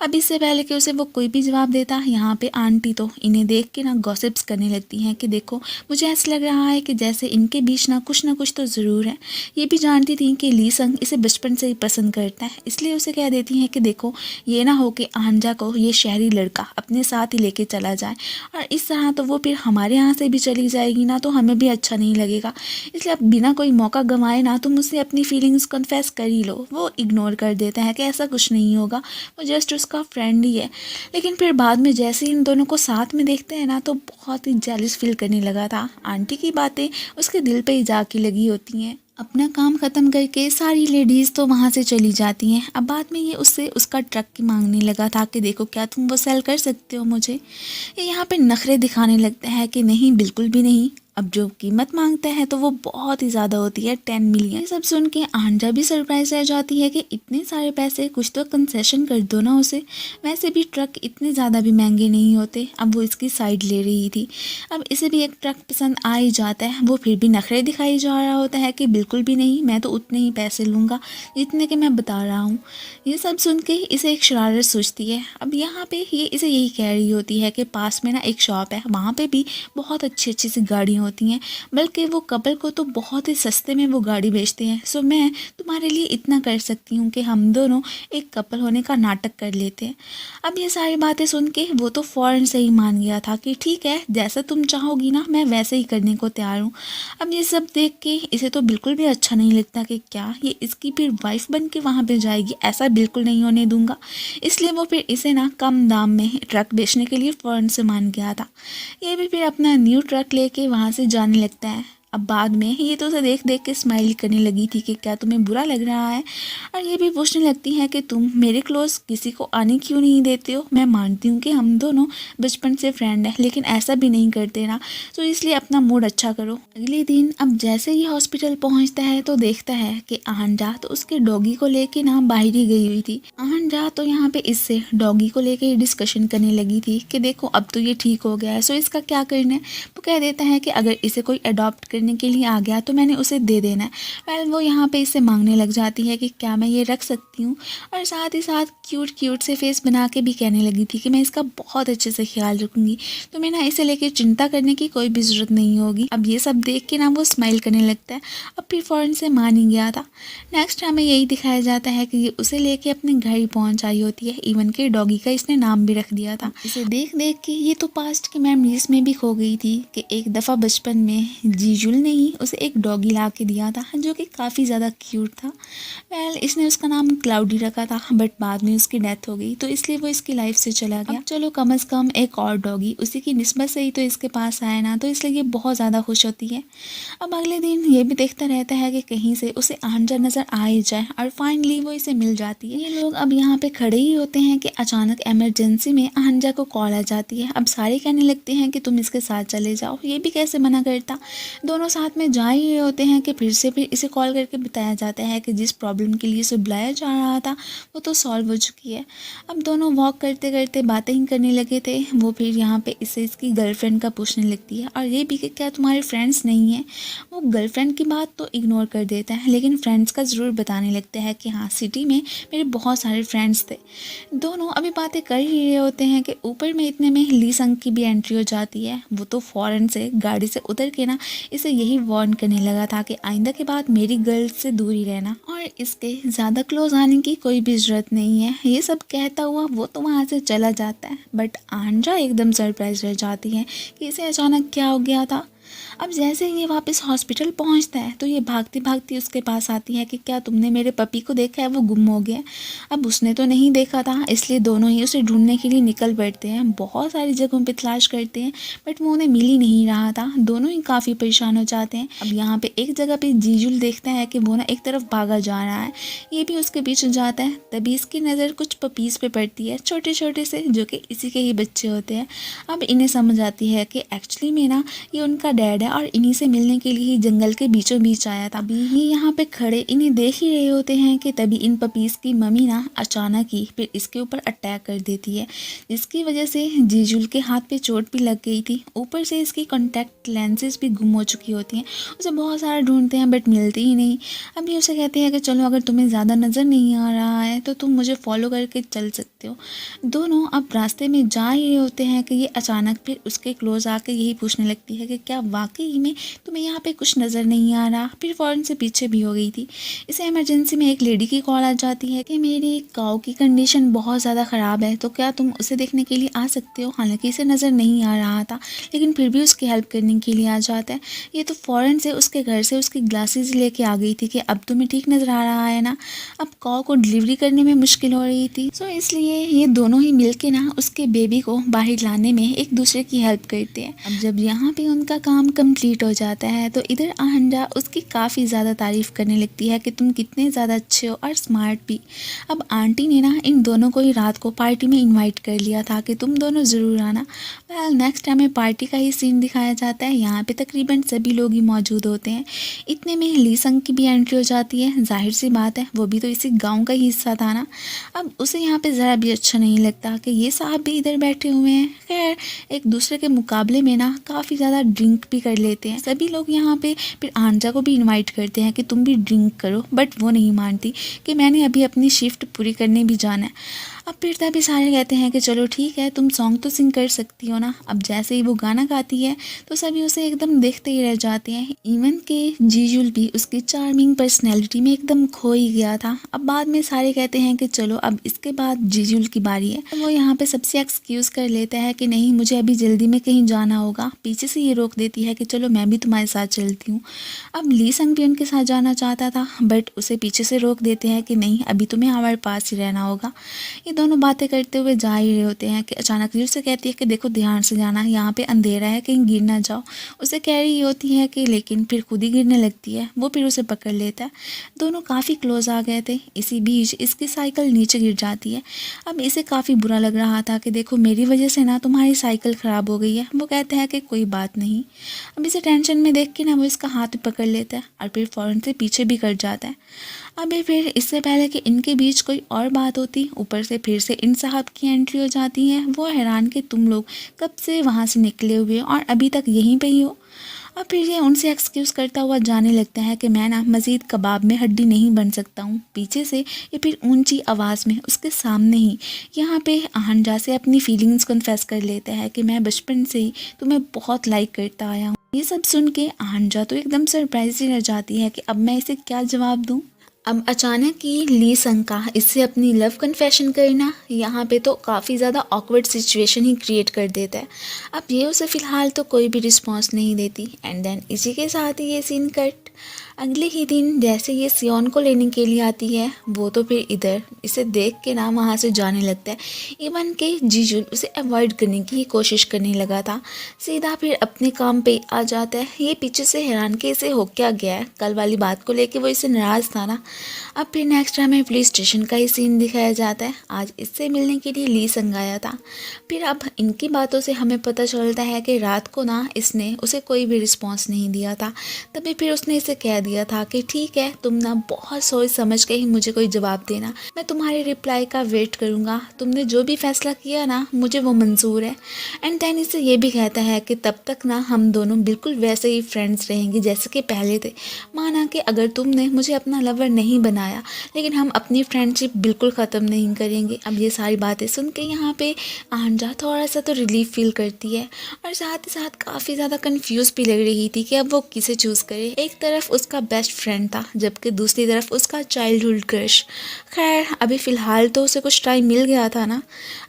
अब इससे पहले कि उसे वो कोई भी जवाब देता, यहाँ पे आंटी तो इन्हें देख के ना गॉसिप्स करने लगती हैं कि देखो मुझे ऐसा लग रहा है कि जैसे इनके बीच ना कुछ तो ज़रूर है। ये भी जानती थी कि लीसंग इसे बचपन से ही पसंद करता है, इसलिए उसे कह देती हैं कि देखो ये ना हो कि आंजा को ये शहरी लड़का अपने साथ ही लेके चला जाए, और इस तरह तो वो फिर हमारे यहाँ से भी चली जाएगी ना, तो हमें भी अच्छा नहीं लगेगा। इसलिए अब बिना कोई मौका गंवाए ना तुम उससे अपनी फीलिंग्स कन्फेस कर ही लो। वो इग्नोर कर देता है कि ऐसा कुछ नहीं होगा, वो जस्ट उसका फ्रेंड ही है। लेकिन फिर बाद में जैसे इन दोनों को साथ में देखते हैं ना तो बहुत ही जेलस फील करने लगा था। आंटी की बातें उसके दिल पे ही जाके लगी होती हैं। अपना काम ख़त्म करके सारी लेडीज़ तो वहाँ से चली जाती हैं। अब बाद में ये उससे उसका ट्रक की मांगने लगा था कि देखो क्या तुम वो सेल कर सकते हो मुझे। ये यहाँ पे नखरे दिखाने लगता है कि नहीं, बिल्कुल भी नहीं। अब जो कीमत मांगता है तो वो बहुत ही ज़्यादा होती है, 10 मिलियन। ये सब सुन के आंजा भी सरप्राइज रह जाती है कि इतने सारे पैसे, कुछ तो कंसेशन कर दो ना उसे। वैसे भी ट्रक इतने ज़्यादा भी महंगे नहीं होते। अब वो इसकी साइड ले रही थी। अब इसे भी एक ट्रक पसंद आ ही जाता है। वो फिर भी नखरे दिखाई जा रहा होता है कि बिल्कुल भी नहीं, मैं तो उतने ही पैसे लूँगा जितने के मैं बता रहा हूँ। ये सब सुन के इसे एक शरारत सूझती है। अब यहाँ पे ये इसे यही कह रही होती है कि पास में ना एक शॉप है, वहाँ पे भी बहुत अच्छी अच्छी सी गाड़ियाँ होती हैं, बल्कि वो कपल को तो बहुत ही सस्ते में वो गाड़ी बेचते हैं। सो मैं तुम्हारे लिए इतना कर सकती हूँ कि हम दोनों एक कपल होने का नाटक कर लेते हैं। अब ये सारी बातें सुन के वो तो फ़ौरन से ही मान गया था कि ठीक है, जैसा तुम चाहोगी ना मैं वैसे ही करने को तैयार हूँ। अब ये सब देख के इसे तो बिल्कुल भी अच्छा नहीं लगता कि क्या ये इसकी फिर वाइफ बन के वहाँ पर जाएगी, ऐसा बिल्कुल नहीं होने दूंगा। इसलिए वो फिर इसे ना कम दाम में ट्रक बेचने के लिए फ़ौरन से मान गया था। ये भी फिर अपना न्यू ट्रक लेके वहाँ से जाने लगता है। अब बाद में ये तो उसे देख देख के स्माइल करने लगी थी कि क्या तुम्हें बुरा लग रहा है, और ये भी पूछने लगती है कि तुम मेरे क्लोज किसी को आने क्यों नहीं देते हो। मैं मानती हूँ कि हम दोनों बचपन से फ्रेंड हैं, लेकिन ऐसा भी नहीं करते ना, तो इसलिए अपना मूड अच्छा करो। अगले दिन अब जैसे ही हॉस्पिटल पहुँचता है तो देखता है कि आहंजा तो उसके डॉगी को लेके ना बाहर ही गई हुई थी। आहंजा तो यहाँ पे इससे डॉगी को लेके डिस्कशन करने लगी थी कि देखो अब तो ये ठीक हो गया है, सो इसका क्या करना है। वो कह देता है कि अगर इसे कोई अडॉप्ट करने के लिए आ गया तो मैंने उसे दे देना है। वेल वो यहाँ पे इससे मांगने लग जाती है कि क्या मैं ये रख सकती हूँ, और साथ ही साथ क्यूट क्यूट से फेस बना के भी कहने लगी थी कि मैं इसका बहुत अच्छे से ख्याल रखूँगी, तो मैं ना इसे लेके चिंता करने की कोई भी ज़रूरत नहीं होगी। अब ये सब देख के ना वो स्माइल करने लगता है। अब फिर फ़ौरन से मान ही गया था। नेक्स्ट हमें यही दिखाया जाता है कि ये उसे लेके अपने घर ही पहुँच आई होती है। इवन के डॉगी का इसने नाम भी रख दिया था। इसे देख देख के ये तो पास्ट की मेमोरीज में भी खो गई थी कि एक दफ़ा बचपन में जीजुल ने ही उसे एक डॉगी ला के दिया था जो कि काफ़ी ज़्यादा क्यूट था। वेल इसने उसका नाम क्लाउडी रखा था, बट बाद में उसकी डेथ हो गई तो इसलिए वो इसकी लाइफ से चला गया। अब चलो कम से कम एक और डॉगी उसी की निस्बत से ही तो इसके पास आया ना, तो इसलिए ये बहुत ज़्यादा खुश होती है। अब अगले दिन ये भी देखता रहता है कि कहीं से उसे आहंजा नज़र आ ही जाए, और फाइनली वो इसे मिल जाती है। ये लोग अब यहाँ पे खड़े ही होते हैं कि अचानक इमरजेंसी में आहंजा को कॉल आ जाती है। अब सारे कहने लगते हैं कि तुम इसके साथ चले जाओ, ये भी कैसे मना करता। दोनों साथ में जा ही रहे होते हैं कि फिर इसे कॉल करके बताया जाता है कि जिस प्रॉब्लम के लिए इसे बुलाया जा रहा था वो तो सॉल्व हो चुकी है। अब दोनों वॉक करते करते बातें ही करने लगे थे। वो फिर यहाँ पे इसे इसकी गर्लफ्रेंड का पूछने लगती है, और ये भी कि क्या तुम्हारे फ्रेंड्स नहीं हैं। वो गर्लफ्रेंड की बात तो इग्नोर कर देता है, लेकिन फ्रेंड्स का ज़रूर बताने लगता है कि हाँ सिटी में मेरे बहुत सारे फ्रेंड्स थे। दोनों अभी बातें कर ही रहे होते हैं कि ऊपर में इतने में ली संग की भी एंट्री हो जाती है। वो तो फ़ौरन से गाड़ी से उतर के ना इसे यही वार्न करने लगा था कि आइंदा के बाद मेरी गर्ल से दूर ही रहना, और इसके ज़्यादा क्लोज आने की कोई भी ज़रूरत नहीं है। ये सब कहता हुआ वो तो वहाँ से चला जाता है, बट आहंजा एकदम सरप्राइज रह जाती है कि इसे अचानक क्या हो गया था। अब जैसे ही ये वापस हॉस्पिटल पहुंचता है तो ये भागती भागती उसके पास आती है कि क्या तुमने मेरे पपी को देखा है, वो गुम हो गया। अब उसने तो नहीं देखा था, इसलिए दोनों ही उसे ढूंढने के लिए निकल पड़ते हैं। बहुत सारी जगहों पे तलाश करते हैं, बट वो उन्हें मिल ही नहीं रहा था। दोनों ही काफ़ी परेशान हो जाते हैं। अब यहाँ पे एक जगह पे जीजुल देखता है कि वो ना एक तरफ भागा जा रहा है, ये भी उसके पीछे जाता है। तभी इसकी नज़र कुछ पपीज़ पे पड़ती है, छोटे छोटे से, जो कि इसी के ही बच्चे होते हैं। अब इन्हें समझ आती है कि एक्चुअली में ना ये उनका डैड है, और इन्हीं से मिलने के लिए ही जंगल के बीचों बीच आया था। अभी ही यहाँ पे खड़े इन्हें देख ही रहे होते हैं कि तभी इन पपीज़ की मम्मी ना अचानक ही फिर इसके ऊपर अटैक कर देती है, जिसकी वजह से जीजुल के हाथ पे चोट भी लग गई थी। ऊपर से इसकी कॉन्टैक्ट लेंसेज भी गुम हो चुकी होती हैं। उसे बहुत सारा ढूंढते हैं बट मिलती ही नहीं। अभी उसे कहते हैं कि चलो अगर तुम्हें ज़्यादा नज़र नहीं आ रहा है तो तुम मुझे फॉलो करके चल सकते हो। दोनों अब रास्ते में जा ही रहे होते हैं कि ये अचानक फिर उसके क्लोज आकर यही पूछने लगती है कि क्या वाकई में तुम्हें यहाँ पे कुछ नज़र नहीं आ रहा। फिर फ़ौरन से पीछे भी हो गई थी। इसे इमरजेंसी में एक लेडी की कॉल आ जाती है कि मेरी काऊ की कंडीशन बहुत ज़्यादा ख़राब है, तो क्या तुम उसे देखने के लिए आ सकते हो। हालांकि इसे नज़र नहीं आ रहा था, लेकिन फिर भी उसकी हेल्प करने के लिए आ जाता है। ये तो फ़ौरन से उसके घर से उसकी ग्लासेस लेके आ गई थी कि अब तुम्हें ठीक नज़र आ रहा है ना। अब काऊ को डिलीवरी करने में मुश्किल हो रही थी, सो इसलिए ये दोनों ही मिल के ना उसके बेबी को बाहर लाने में एक दूसरे की हेल्प करते हैं। अब जब यहाँ पे उनका काम कंप्लीट हो जाता है तो इधर आहंजा उसकी काफ़ी ज़्यादा तारीफ़ करने लगती है कि तुम कितने ज़्यादा अच्छे हो और स्मार्ट भी। अब आंटी ने ना इन दोनों को ही रात को पार्टी में इनवाइट कर लिया था कि तुम दोनों ज़रूर आना। वेल नेक्स्ट हमें पार्टी का ही सीन दिखाया जाता है। यहाँ पे तकरीबन सभी लोग ही मौजूद होते हैं। इतने में ली संग की भी एंट्री हो जाती है। जाहिर सी बात है वो भी तो इसी गाँव का ही हिस्सा था ना। अब उसे यहाँ पे ज़रा भी अच्छा नहीं लगता कि ये साहब भी इधर बैठे हुए हैं। खैर एक दूसरे के मुकाबले में ना काफ़ी ज़्यादा ड्रिंक भी कर लेते हैं सभी लोग यहाँ पे। फिर आहंजा को भी इनवाइट करते हैं कि तुम भी ड्रिंक करो, बट वो नहीं मानती कि मैंने अभी अपनी शिफ्ट पूरी करने भी जाना है। अब फिर तभी सारे कहते हैं कि चलो ठीक है तुम सॉन्ग तो सिंग कर सकती हो ना। अब जैसे ही वो गाना गाती है तो सभी उसे एकदम देखते ही रह जाते हैं। इवन के जीजुल भी उसकी चार्मिंग पर्सनैलिटी में एकदम खो ही गया था। अब बाद में सारे कहते हैं कि चलो अब इसके बाद जीजुल की बारी है। तो वो यहाँ पे सबसे एक्सक्यूज़ कर लेता है कि नहीं मुझे अभी जल्दी में कहीं जाना होगा। पीछे से ये रोक देती है कि चलो मैं भी तुम्हारे साथ चलती हूँ। अब ली संग भी उनके साथ जाना चाहता था, बट उसे पीछे से रोक देते हैं कि नहीं अभी तुम्हें हमारे पास ही रहना होगा। ये दोनों बातें करते हुए जा ही रहे होते हैं कि अचानक जी उसे कहती है कि देखो ध्यान से जाना, यहाँ पे अंधेरा है, कहीं गिर ना जाओ। उसे कह रही होती है कि लेकिन फिर खुद ही गिरने लगती है। वो फिर उसे पकड़ लेता है। दोनों काफ़ी क्लोज आ गए थे। इसी बीच इसकी साइकिल नीचे गिर जाती है। अब इसे काफ़ी बुरा लग रहा था कि देखो मेरी वजह से ना तुम्हारी साइकिल ख़राब हो गई है। वो कहते हैं कि कोई बात नहीं। अब इसे टेंशन में देख के ना वो इसका हाथ पकड़ लेता है और फिर फ़ौरन से पीछे भी कट जाता है। अभी फिर इससे पहले कि इनके बीच कोई और बात होती, ऊपर से फिर से इन साहब की एंट्री हो जाती है। वो हैरान कि तुम लोग कब से वहाँ से निकले हुए और अभी तक यहीं पे ही हो। और फिर ये उनसे एक्सक्यूज़ करता हुआ जाने लगता है कि मैं ना मज़ीद कबाब में हड्डी नहीं बन सकता हूँ। पीछे से ये फिर ऊंची आवाज़ में उसके सामने ही यहाँ पे आहनजा से अपनी फीलिंग्स कन्फेस कर लेता है कि मैं बचपन से ही तुम्हें बहुत लाइक करता आया हूँ। ये सब सुन के आहनजा तो एकदम सरप्राइज ही रह जाती है कि अब मैं इसे क्या जवाब दूँ। अब अचानक ही ली संग का इससे अपनी लव कन्फेशन करना यहाँ पे तो काफ़ी ज़्यादा ऑकवर्ड सिचुएशन ही क्रिएट कर देता है। अब ये उसे फ़िलहाल तो कोई भी रिस्पॉन्स नहीं देती एंड देन इसी के साथ ही ये सीन कट। अगले ही दिन जैसे ये सियोन को लेने के लिए आती है, वो तो फिर इधर इसे देख के ना वहाँ से जाने लगता है। इवन के जीजुल उसे अवॉइड करने की कोशिश करने लगा था, सीधा फिर अपने काम पे आ जाता है। ये पीछे से हैरान के इसे हो क्या गया है, कल वाली बात को लेके वो इससे नाराज़ था ना। अब फिर नेक्स्ट हमें पुलिस स्टेशन का ही सीन दिखाया जाता है। आज इससे मिलने के लिए ली संग आया था। फिर अब इनकी बातों से हमें पता चलता है कि रात को ना इसने उसे कोई भी रिस्पॉन्स नहीं दिया था। तभी फिर उसने इसे कह दिया था कि ठीक है, तुम ना बहुत सोच समझ के ही मुझे कोई जवाब देना, मैं तुम्हारे रिप्लाई का वेट करूँगा। तुमने जो भी फैसला किया ना मुझे वो मंजूर है। एंड देन इसे ये भी कहता है कि तब तक ना हम दोनों बिल्कुल वैसे ही फ्रेंड्स रहेंगे जैसे कि पहले थे। माना कि अगर तुमने मुझे अपना लवर नहीं बनाया, लेकिन हम अपनी फ्रेंडशिप बिल्कुल ख़त्म नहीं करेंगे। अब ये सारी बातें सुन के यहाँ पे आहनजा थोड़ा सा तो रिलीफ फील करती है और साथ ही साथ काफ़ी ज़्यादा कंफ्यूज भी लग रही थी कि अब वो किसे चूज़ करे। एक तरफ उसका बेस्ट फ्रेंड था, जबकि दूसरी तरफ उसका चाइल्डहुड क्रश। खैर अभी फ़िलहाल तो उसे कुछ टाइम मिल गया था ना।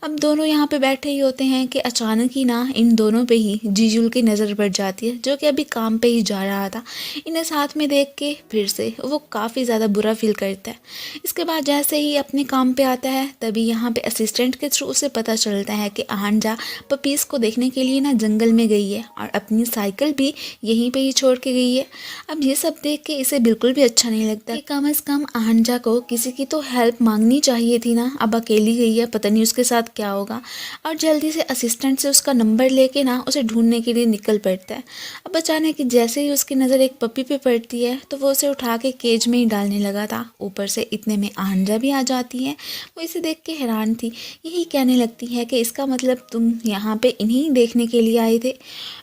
अब दोनों यहाँ पे बैठे ही होते हैं कि अचानक ही ना इन दोनों पे ही जीजुल की नज़र पड़ जाती है, जो कि अभी काम पे ही जा रहा था। इन्हें साथ में देख के फिर से वो काफ़ी ज़्यादा बुरा फील करता है। इसके बाद जैसे ही अपने काम पे आता है, तभी यहाँ पे असिस्टेंट के थ्रू उसे पता चलता है कि आहनजा पपीज़ को देखने के लिए ना जंगल में गई है और अपनी साइकिल भी यहीं पे ही छोड़ के गई है। अब ये सब देख के इसे बिल्कुल भी अच्छा नहीं लगता कि कम से कम आहनजा को किसी की तो हेल्प मांगनी चाहिए थी ना। अब अकेली गई है, पता नहीं उसके साथ क्या होगा। और जल्दी से असिस्टेंट से उसका नंबर लेके ना उसे ढूंढने के लिए निकल पड़ता है। अब अचानक कि जैसे ही उसकी नज़र एक पपी पे पड़ती है तो वो उसे उठा के केज में ही डालने लगा था। ऊपर से इतने में आहनजा भी आ जाती है। वो इसे देख के हैरान थी, यही कहने लगती है कि इसका मतलब तुम यहाँ पे इन्हीं देखने के लिए आए थे।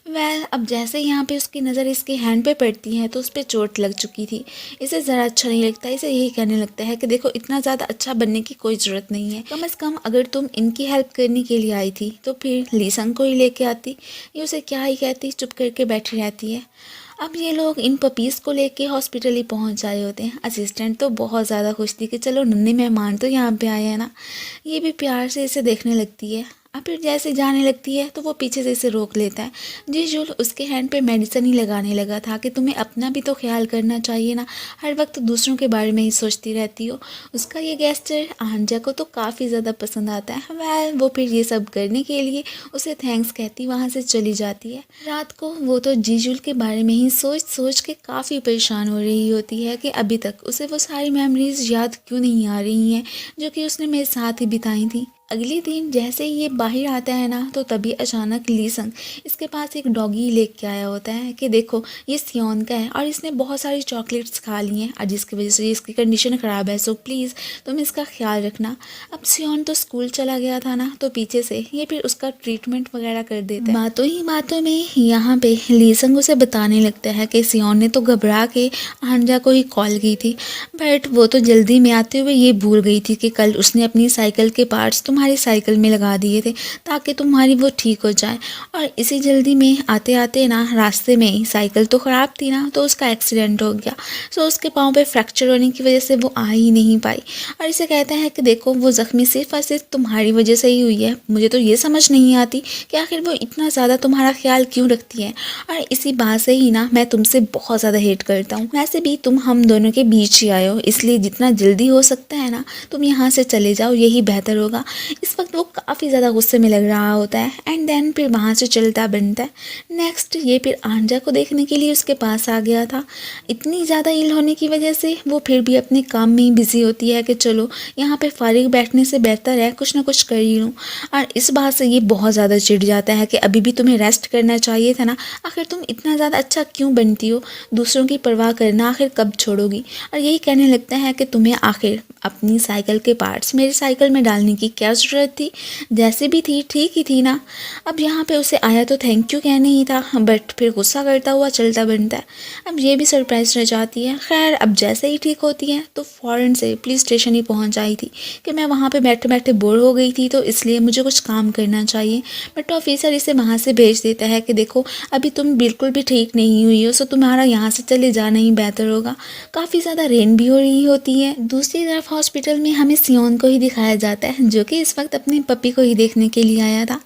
वेल अब जैसे यहाँ पे उसकी नज़र इसके हैंड पे पड़ती है तो उस पर चोट लग चुकी थी। इसे ज़रा अच्छा नहीं लगता। इसे यही कहने लगता है कि देखो इतना ज़्यादा अच्छा बनने की कोई ज़रूरत नहीं है, कम से कम अगर तुम इनकी हेल्प करने के लिए आई थी तो फिर लीसंग को ही लेके आती। ये उसे क्या ही कहती, चुप करके बैठी रहती है। अब ये लोग इन पपीज़ को लेके हॉस्पिटल ही पहुंच जाए होते हैं। असिस्टेंट तो बहुत ज़्यादा खुश थी कि चलो नन्हे मेहमान तो यहाँ पे आए हैं ना। ये भी प्यार से इसे देखने लगती है। अब फिर जैसे जाने लगती है तो वो पीछे से इसे रोक लेता है। जीजुल उसके हैंड पे मेडिसिन ही लगाने लगा था कि तुम्हें अपना भी तो ख्याल करना चाहिए ना, हर वक्त दूसरों के बारे में ही सोचती रहती हो। उसका ये गेस्चर आहनजा को तो काफ़ी ज़्यादा पसंद आता है। वेल वो फिर ये सब करने के लिए उसे थैंक्स कहती वहाँ से चली जाती है। रात को वो तो जीजुल के बारे में ही सोच सोच के काफ़ी परेशान हो रही होती है कि अभी तक उसे वो सारी मेमोरीज याद क्यों नहीं आ रही हैं जो कि उसने मेरे साथ ही बिताई थी। अगले दिन जैसे ही ये बाहर आता है ना तो तभी अचानक लीसंग इसके पास एक डॉगी लेके आया होता है कि देखो ये सियोन का है और इसने बहुत सारी चॉकलेट्स खा ली हैं और जिसकी वजह से इसकी कंडीशन ख़राब है, सो प्लीज़ तुम इसका ख्याल रखना। अब सियोन तो स्कूल चला गया था ना तो पीछे से ये फिर उसका ट्रीटमेंट वगैरह कर देता है। बातों ही बातों में यहाँ पे लीसंग उसे बताने लगता है कि सियोन ने तो घबरा के आहनजा को ही कॉल की थी, बट वो तो जल्दी में आते हुए ये भूल गई थी कि कल उसने अपनी साइकिल के पार्ट्स तुम्हारी साइकिल में लगा दिए थे ताकि तुम्हारी वो ठीक हो जाए। और इसी जल्दी में आते आते ना रास्ते में ही साइकिल तो ख़राब थी ना, तो उसका एक्सीडेंट हो गया। सो उसके पाँव पे फ्रैक्चर होने की वजह से वो आ ही नहीं पाई। और इसे कहता है कि देखो वो ज़ख्मी सिर्फ और सिर्फ तुम्हारी वजह से ही हुई है। मुझे तो ये समझ नहीं आती कि आखिर वो इतना ज़्यादा तुम्हारा ख्याल क्यों रखती है, और इसी बात से ही ना मैं तुमसे बहुत ज़्यादा हेट करता हूँ। वैसे भी तुम हम दोनों के बीच ही आए हो, इसलिए जितना जल्दी हो सकता है ना तुम यहाँ से चले जाओ, यही बेहतर होगा। इस वक्त वो काफ़ी ज़्यादा गुस्से में लग रहा होता है। एंड देन फिर वहाँ से चलता बनता है। नेक्स्ट ये फिर आंजा को देखने के लिए उसके पास आ गया था। इतनी ज़्यादा इल होने की वजह से वो फिर भी अपने काम में ही बिजी होती है कि चलो यहाँ पे फारिग बैठने से बेहतर है कुछ ना कुछ कर ही लूँ। और इस बात से ये बहुत ज़्यादा चिढ़ जाता है कि अभी भी तुम्हें रेस्ट करना चाहिए था ना, आखिर तुम इतना ज़्यादा अच्छा क्यों बनती हो, दूसरों की परवाह करना आखिर कब छोड़ोगी। और यही कहने लगता है कि तुम्हें आखिर अपनी साइकिल के पार्ट्स मेरी साइकिल में डालने की क्या ज़रूरत थी, जैसे भी थी ठीक ही थी ना। अब यहाँ पे उसे आया तो थैंक यू कहने ही था, बट फिर गुस्सा करता हुआ चलता बनता है। अब ये भी सरप्राइज रह जाती है। खैर अब जैसे ही ठीक होती है तो फ़ौरन से पुलिस स्टेशन ही पहुँच आई थी कि मैं वहाँ पे बैठे बैठे बोर हो गई थी, तो इसलिए मुझे कुछ काम करना चाहिए। बट ऑफिसर इसे वहाँ से भेज देता है कि देखो अभी तुम बिल्कुल भी ठीक नहीं हुई हो, सो तुम्हारा यहाँ से चले जाना ही बेहतर होगा। काफ़ी ज़्यादा रेन भी हो रही होती है। दूसरी तरफ हॉस्पिटल में हमें सियोन को ही दिखाया जाता है, जो कि इस वक्त अपनी पपी को ही देखने के लिए आया था।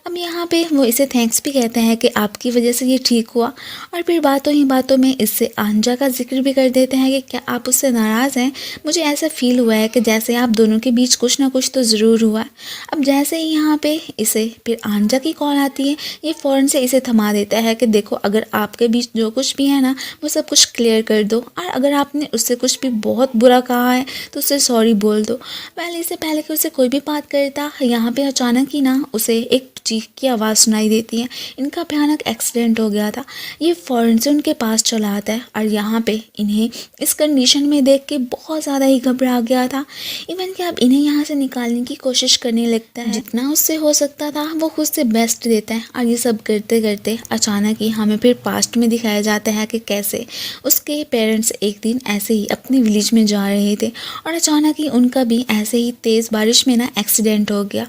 अब यहाँ पे वो इसे थैंक्स भी कहते हैं कि आपकी वजह से ये ठीक हुआ। और फिर बातों ही बातों में इससे आंजा का जिक्र भी कर देते हैं कि क्या आप उससे नाराज़ हैं, मुझे ऐसा फील हुआ है कि जैसे आप दोनों के बीच कुछ ना कुछ तो ज़रूर हुआ। अब जैसे ही यहाँ पे इसे फिर आंजा की कॉल आती है, ये फ़ौरन से इसे थमा देता है कि देखो अगर आपके बीच जो कुछ भी है ना वो सब कुछ क्लियर कर दो, और अगर आपने उससे कुछ भी बहुत बुरा कहा है तो उससे सॉरी बोल दो। पहले इससे पहले कि उसे कोई भी बात करता, यहाँ पे अचानक ही ना उसे एक चीख की आवाज़ सुनाई देती है। इनका भयानक एक्सीडेंट हो गया था। ये फ़ौरन से उनके पास चला आता है और यहाँ पे इन्हें इस कंडीशन में देख के बहुत ज़्यादा ही घबरा गया था। इवन कि अब इन्हें यहाँ से निकालने की कोशिश करने लगता है, जितना उससे हो सकता था वो खुद से बेस्ट देता है। और ये सब करते करते अचानक ही हमें फिर पास्ट में दिखाया जाता है कि कैसे उसके पेरेंट्स एक दिन ऐसे ही अपने विलेज में जा रहे थे और अचानक ही उनका भी ऐसे ही तेज़ बारिश में ना एक्सीडेंट हो गया।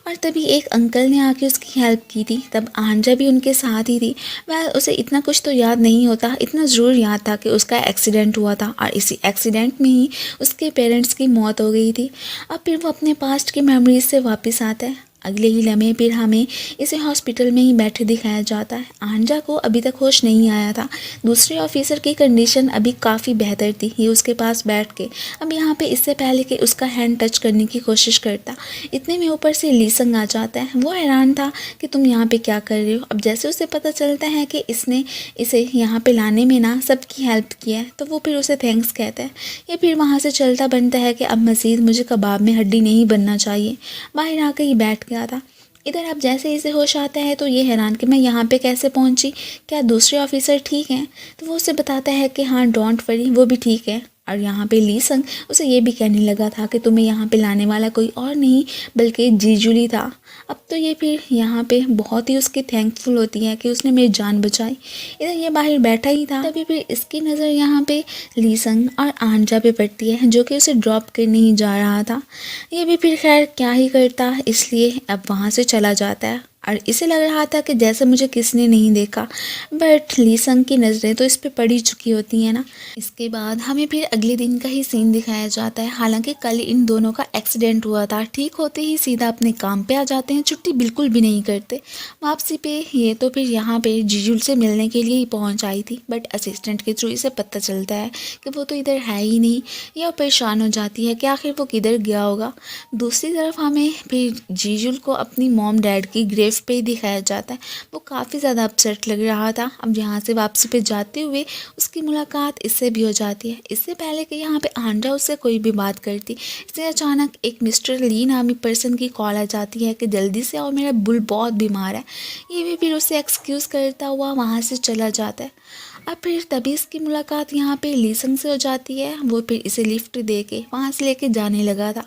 और तभी एक अंकल ने आके उसकी हेल्प की थी। तब आंजा भी उनके साथ ही थी। वह उसे इतना कुछ तो याद नहीं होता, इतना ज़रूर याद था कि उसका एक्सीडेंट हुआ था और इसी एक्सीडेंट में ही उसके पेरेंट्स की मौत हो गई थी। अब फिर वो अपने पास्ट की मेमोरीज से वापस आता है। अगले ही लम्हे फिर हमें इसे हॉस्पिटल में ही बैठे दिखाया जाता है। आंजा को अभी तक होश नहीं आया था। दूसरे ऑफिसर की कंडीशन अभी काफ़ी बेहतर थी। ये उसके पास बैठ के अब यहाँ पे इससे पहले कि उसका हैंड टच करने की कोशिश करता, इतने में ऊपर से लीसंग आ जाता है। वो हैरान था कि तुम यहाँ पे क्या कर रहे हो। अब जैसे उसे पता चलता है कि इसने इसे यहाँ पे लाने में ना सबकी हेल्प की है, तो वो फिर उसे थैंक्स कहता है। ये फिर वहाँ से चलता बनता है कि अब मज़ीद मुझे कबाब में हड्डी नहीं बनना चाहिए। बाहर आकर ही बैठ गया था। इधर अब जैसे इसे होश आता है तो ये हैरान कि मैं यहाँ पे कैसे पहुँची, क्या दूसरे ऑफिसर ठीक हैं। तो वो उसे बताता है कि हाँ डोंट वरी, वो भी ठीक है। और यहाँ पे लीसंग उसे ये भी कहने लगा था कि तुम्हें यहाँ पे लाने वाला कोई और नहीं बल्कि जीजुली था। अब तो ये फिर यहाँ पे बहुत ही उसकी थैंकफुल होती है कि उसने मेरी जान बचाई। इधर ये बाहर बैठा ही था, तभी फिर इसकी नज़र यहाँ पे लीसंग और आंजा पे पड़ती है, जो कि उसे ड्रॉप करने ही जा रहा था। ये भी फिर खैर क्या ही करता, इसलिए अब वहाँ से चला जाता है। और इसे लग रहा था कि जैसे मुझे किसने नहीं देखा, बट लीसंग की नज़रें तो इस पे पड़ी चुकी होती हैं ना। इसके बाद हमें फिर अगले दिन का ही सीन दिखाया जाता है। हालांकि कल इन दोनों का एक्सीडेंट हुआ था, ठीक होते ही सीधा अपने काम पे आ जाते हैं, छुट्टी बिल्कुल भी नहीं करते। वापसी पे ये तो फिर यहाँ पे जीजुल से मिलने के लिए ही पहुँच आई थी, बट असिस्टेंट के थ्रू इसे पता चलता है कि वो तो इधर है ही नहीं। यह परेशान हो जाती है कि आखिर वो किधर गया होगा। दूसरी तरफ हमें फिर जीजुल को अपनी मॉम डैड की ग्रेव पे दिखाया जाता है। वो काफ़ी ज़्यादा अपसेट लग रहा था। अब यहाँ से वापसी पे जाते हुए उसकी मुलाकात इससे भी हो जाती है। इससे पहले कि यहाँ पे आंजा उससे कोई भी बात करती, इससे अचानक एक मिस्टर ली नामी पर्सन की कॉल आ जाती है कि जल्दी से आओ, मेरा बुल बहुत बीमार है। ये भी फिर उसे एक्सक्यूज़ करता हुआ वहाँ से चला जाता है। अब फिर तभी इसकी मुलाकात यहाँ पे लीसंग से हो जाती है। वो फिर इसे लिफ्ट दे के वहाँ से लेके जाने लगा था।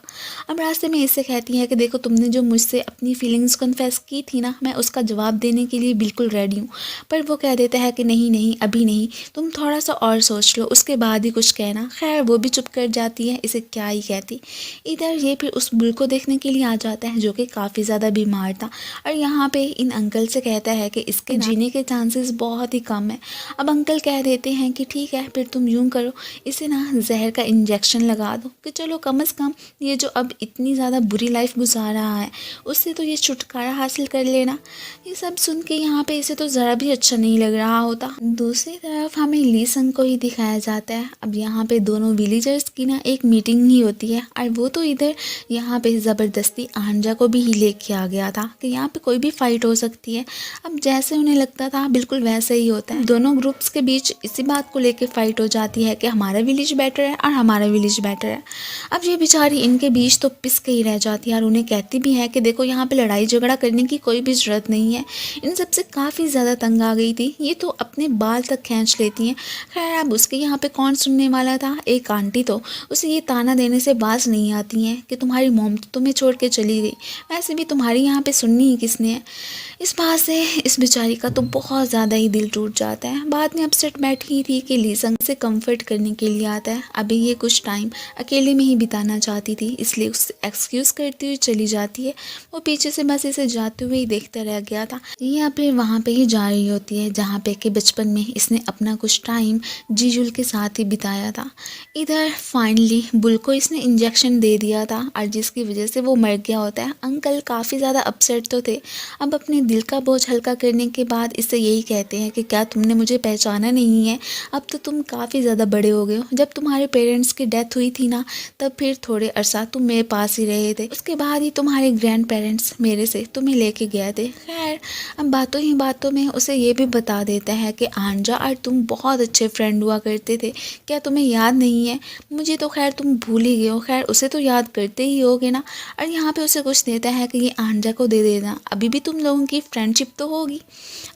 अब रास्ते में इससे कहती है कि देखो तुमने जो मुझसे अपनी फीलिंग्स कन्फेस की थी ना, मैं उसका जवाब देने के लिए बिल्कुल रेडी हूँ। पर वो कह देता है कि नहीं नहीं अभी नहीं, तुम थोड़ा सा और सोच लो, उसके बाद ही कुछ कहना। खैर वो भी चुप कर जाती है, इसे क्या ही कहती। इधर ये फिर उस बुल को देखने के लिए आ जाता है जो कि काफ़ी ज़्यादा बीमार था, और यहाँ पे इन अंकल से कहता है कि इसके जीने के चांसेस बहुत ही कम है। अब अंकल कह देते हैं कि ठीक है फिर तुम यूँ करो, इसे ना जहर का इंजेक्शन लगा दो कि चलो कम से कम ये जो अब इतनी ज़्यादा बुरी लाइफ गुजार रहा है उससे तो ये छुटकारा हासिल कर लेना। ये सब सुन के यहाँ पे इसे तो ज़रा भी अच्छा नहीं लग रहा होता। दूसरी तरफ हमें लीसंग को ही दिखाया जाता है। अब यहाँ पे दोनों विलेजर्स की ना एक मीटिंग ही होती है, और वो तो इधर यहाँ पे ज़बरदस्ती आंजा को भी ही लेके आ गया था कि यहाँ पे कोई भी फाइट हो सकती है। अब जैसे उन्हें लगता था बिल्कुल वैसे ही होता है। दोनों ग्रुप्स के बीच इसी बात को लेके फाइट हो जाती है कि हमारा विलेज बेटर है और हमारा विलेज बेटर है। अब ये बेचारी इनके बीच तो पिस के ही रह जाती है और उन्हें कहती भी है कि देखो यहाँ पे लड़ाई झगड़ा करने की कोई भी ज़रूरत नहीं है। इन सबसे काफ़ी ज़्यादा तंग आ गई थी, ये तो अपने बाल तक खींच लेती हैं। खैर अब उसके यहाँ पे कौन सुनने वाला था। एक आंटी तो उसे ये ताना देने से बाज नहीं आती हैं कि तुम्हारी मोम तो तुम्हें छोड़ के चली गई, वैसे भी तुम्हारी यहाँ पे सुननी ही किसने है। इस बात से इस बेचारी का तो बहुत ज़्यादा ही दिल टूट जाता है। बाद में अपसेट बैठी थी कि लीसंग से कंफर्ट करने के लिए आता है। अभी ये कुछ टाइम अकेले में ही बिताना चाहती थी, इसलिए उससे एक्सक्यूज़ करती हुई चली जाती है। वो पीछे से बस इसे जाते हुए ही देखता रह गया था। या फिर वहाँ पे ही जा रही होती है जहाँ पे कि बचपन में इसने अपना कुछ टाइम जीजुल के साथ ही बिताया था। इधर फाइनली बुल को इसने इंजेक्शन दे दिया था और जिसकी वजह से वो मर गया होता है। अंकल काफ़ी ज़्यादा अपसेट तो थे। अब अपने दिल का बोझ हल्का करने के बाद इससे यही कहते हैं कि क्या तुमने मुझे पहचाना नहीं है, अब तो तुम काफ़ी ज़्यादा बड़े हो गए हो। जब तुम्हारे पेरेंट्स की डेथ हुई थी ना, तब फिर थोड़े अरसा तुम मेरे पास ही रहे थे, उसके बाद ही तुम्हारे ग्रैंड पेरेंट्स मेरे से तुम्हें लेके गए थे। खैर अब बातों ही बातों में उसे ये भी बता देता है कि आंजा और तुम बहुत अच्छे फ्रेंड हुआ करते थे, क्या तुम्हें याद नहीं है। मुझे तो खैर तुम भूल ही गए हो, खैर उसे तो याद करते ही होगे ना। और यहाँ पे उसे कुछ देता है कि ये आंजा को दे देना, अभी भी तुम लोगों की फ्रेंडशिप तो होगी।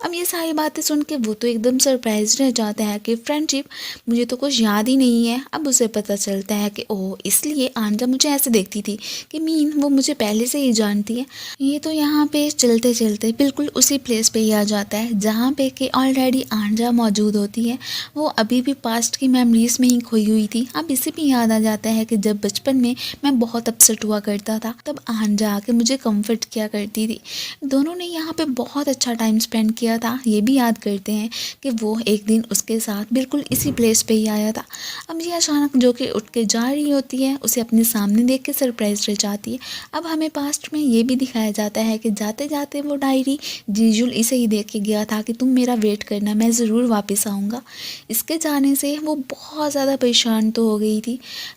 अब ये सारी बातें सुन के वो तो एकदम सरप्राइज रह जाता है कि फ्रेंडशिप, मुझे तो कुछ याद ही नहीं है। अब उसे पता चलता है कि ओह इसलिए आंजा मुझे ऐसे देखती थी कि मीन वो मुझे पहले से ही जानती है। ये तो यहाँ पे चलते चलते बिल्कुल उसी प्लेस पे ही आ जाता है जहाँ पे कि ऑलरेडी आंजा मौजूद होती है। वो अभी भी पास्ट की मेमोरीज में ही खोई हुई थी। अब इसे भी याद आ जाता है कि जब बचपन में मैं बहुत अपसेट हुआ करता था तब आंजा आके मुझे कंफर्ट किया करती थी। दोनों ने यहाँ पे बहुत अच्छा टाइम स्पेंड किया था। ये भी याद करते हैं कि वो एक दिन उसके साथ बिल्कुल इसी प्लेस पे ही आया था। अब ये अचानक जो कि उठ के जा रही होती है उसे अपने सामने देख के सरप्राइज रह जाती है। अब हमें पास्ट में ये भी दिखाया जाता है कि जाते जाते वो डायरी जीजुल इसे ही देख के गया था कि तुम मेरा वेट करना, मैं ज़रूर वापस आऊँगा। इसके जाने से वो बहुत ज़्यादा परेशान तो हो गई थी।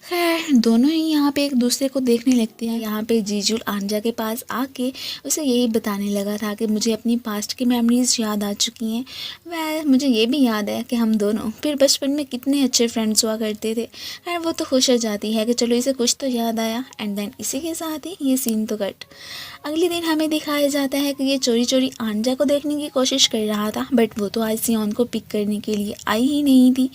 खैर दोनों ही यहाँ पे एक दूसरे को देखने लगते हैं। यहाँ पे जीजुल आंजा के पास आके उसे यही बताने लगा था कि मुझे अपनी पास्ट की मेमोरीज याद आ चुकी हैं। वह मुझे ये भी याद है कि हम दोनों फिर बचपन में कितने अच्छे फ्रेंड्स हुआ करते थे। खैर वो तो खुश हो जाती है कि चलो इसे कुछ तो याद आया। एंड देन इसी के साथ ही ये सीन तो कट। अगले दिन हमें दिखाया जाता है कि ये चोरी चोरी आंजा को देखने की कोशिश कर रहा था, बट वो तो आज सियोन को पिक करने के लिए आई ही नहीं थी।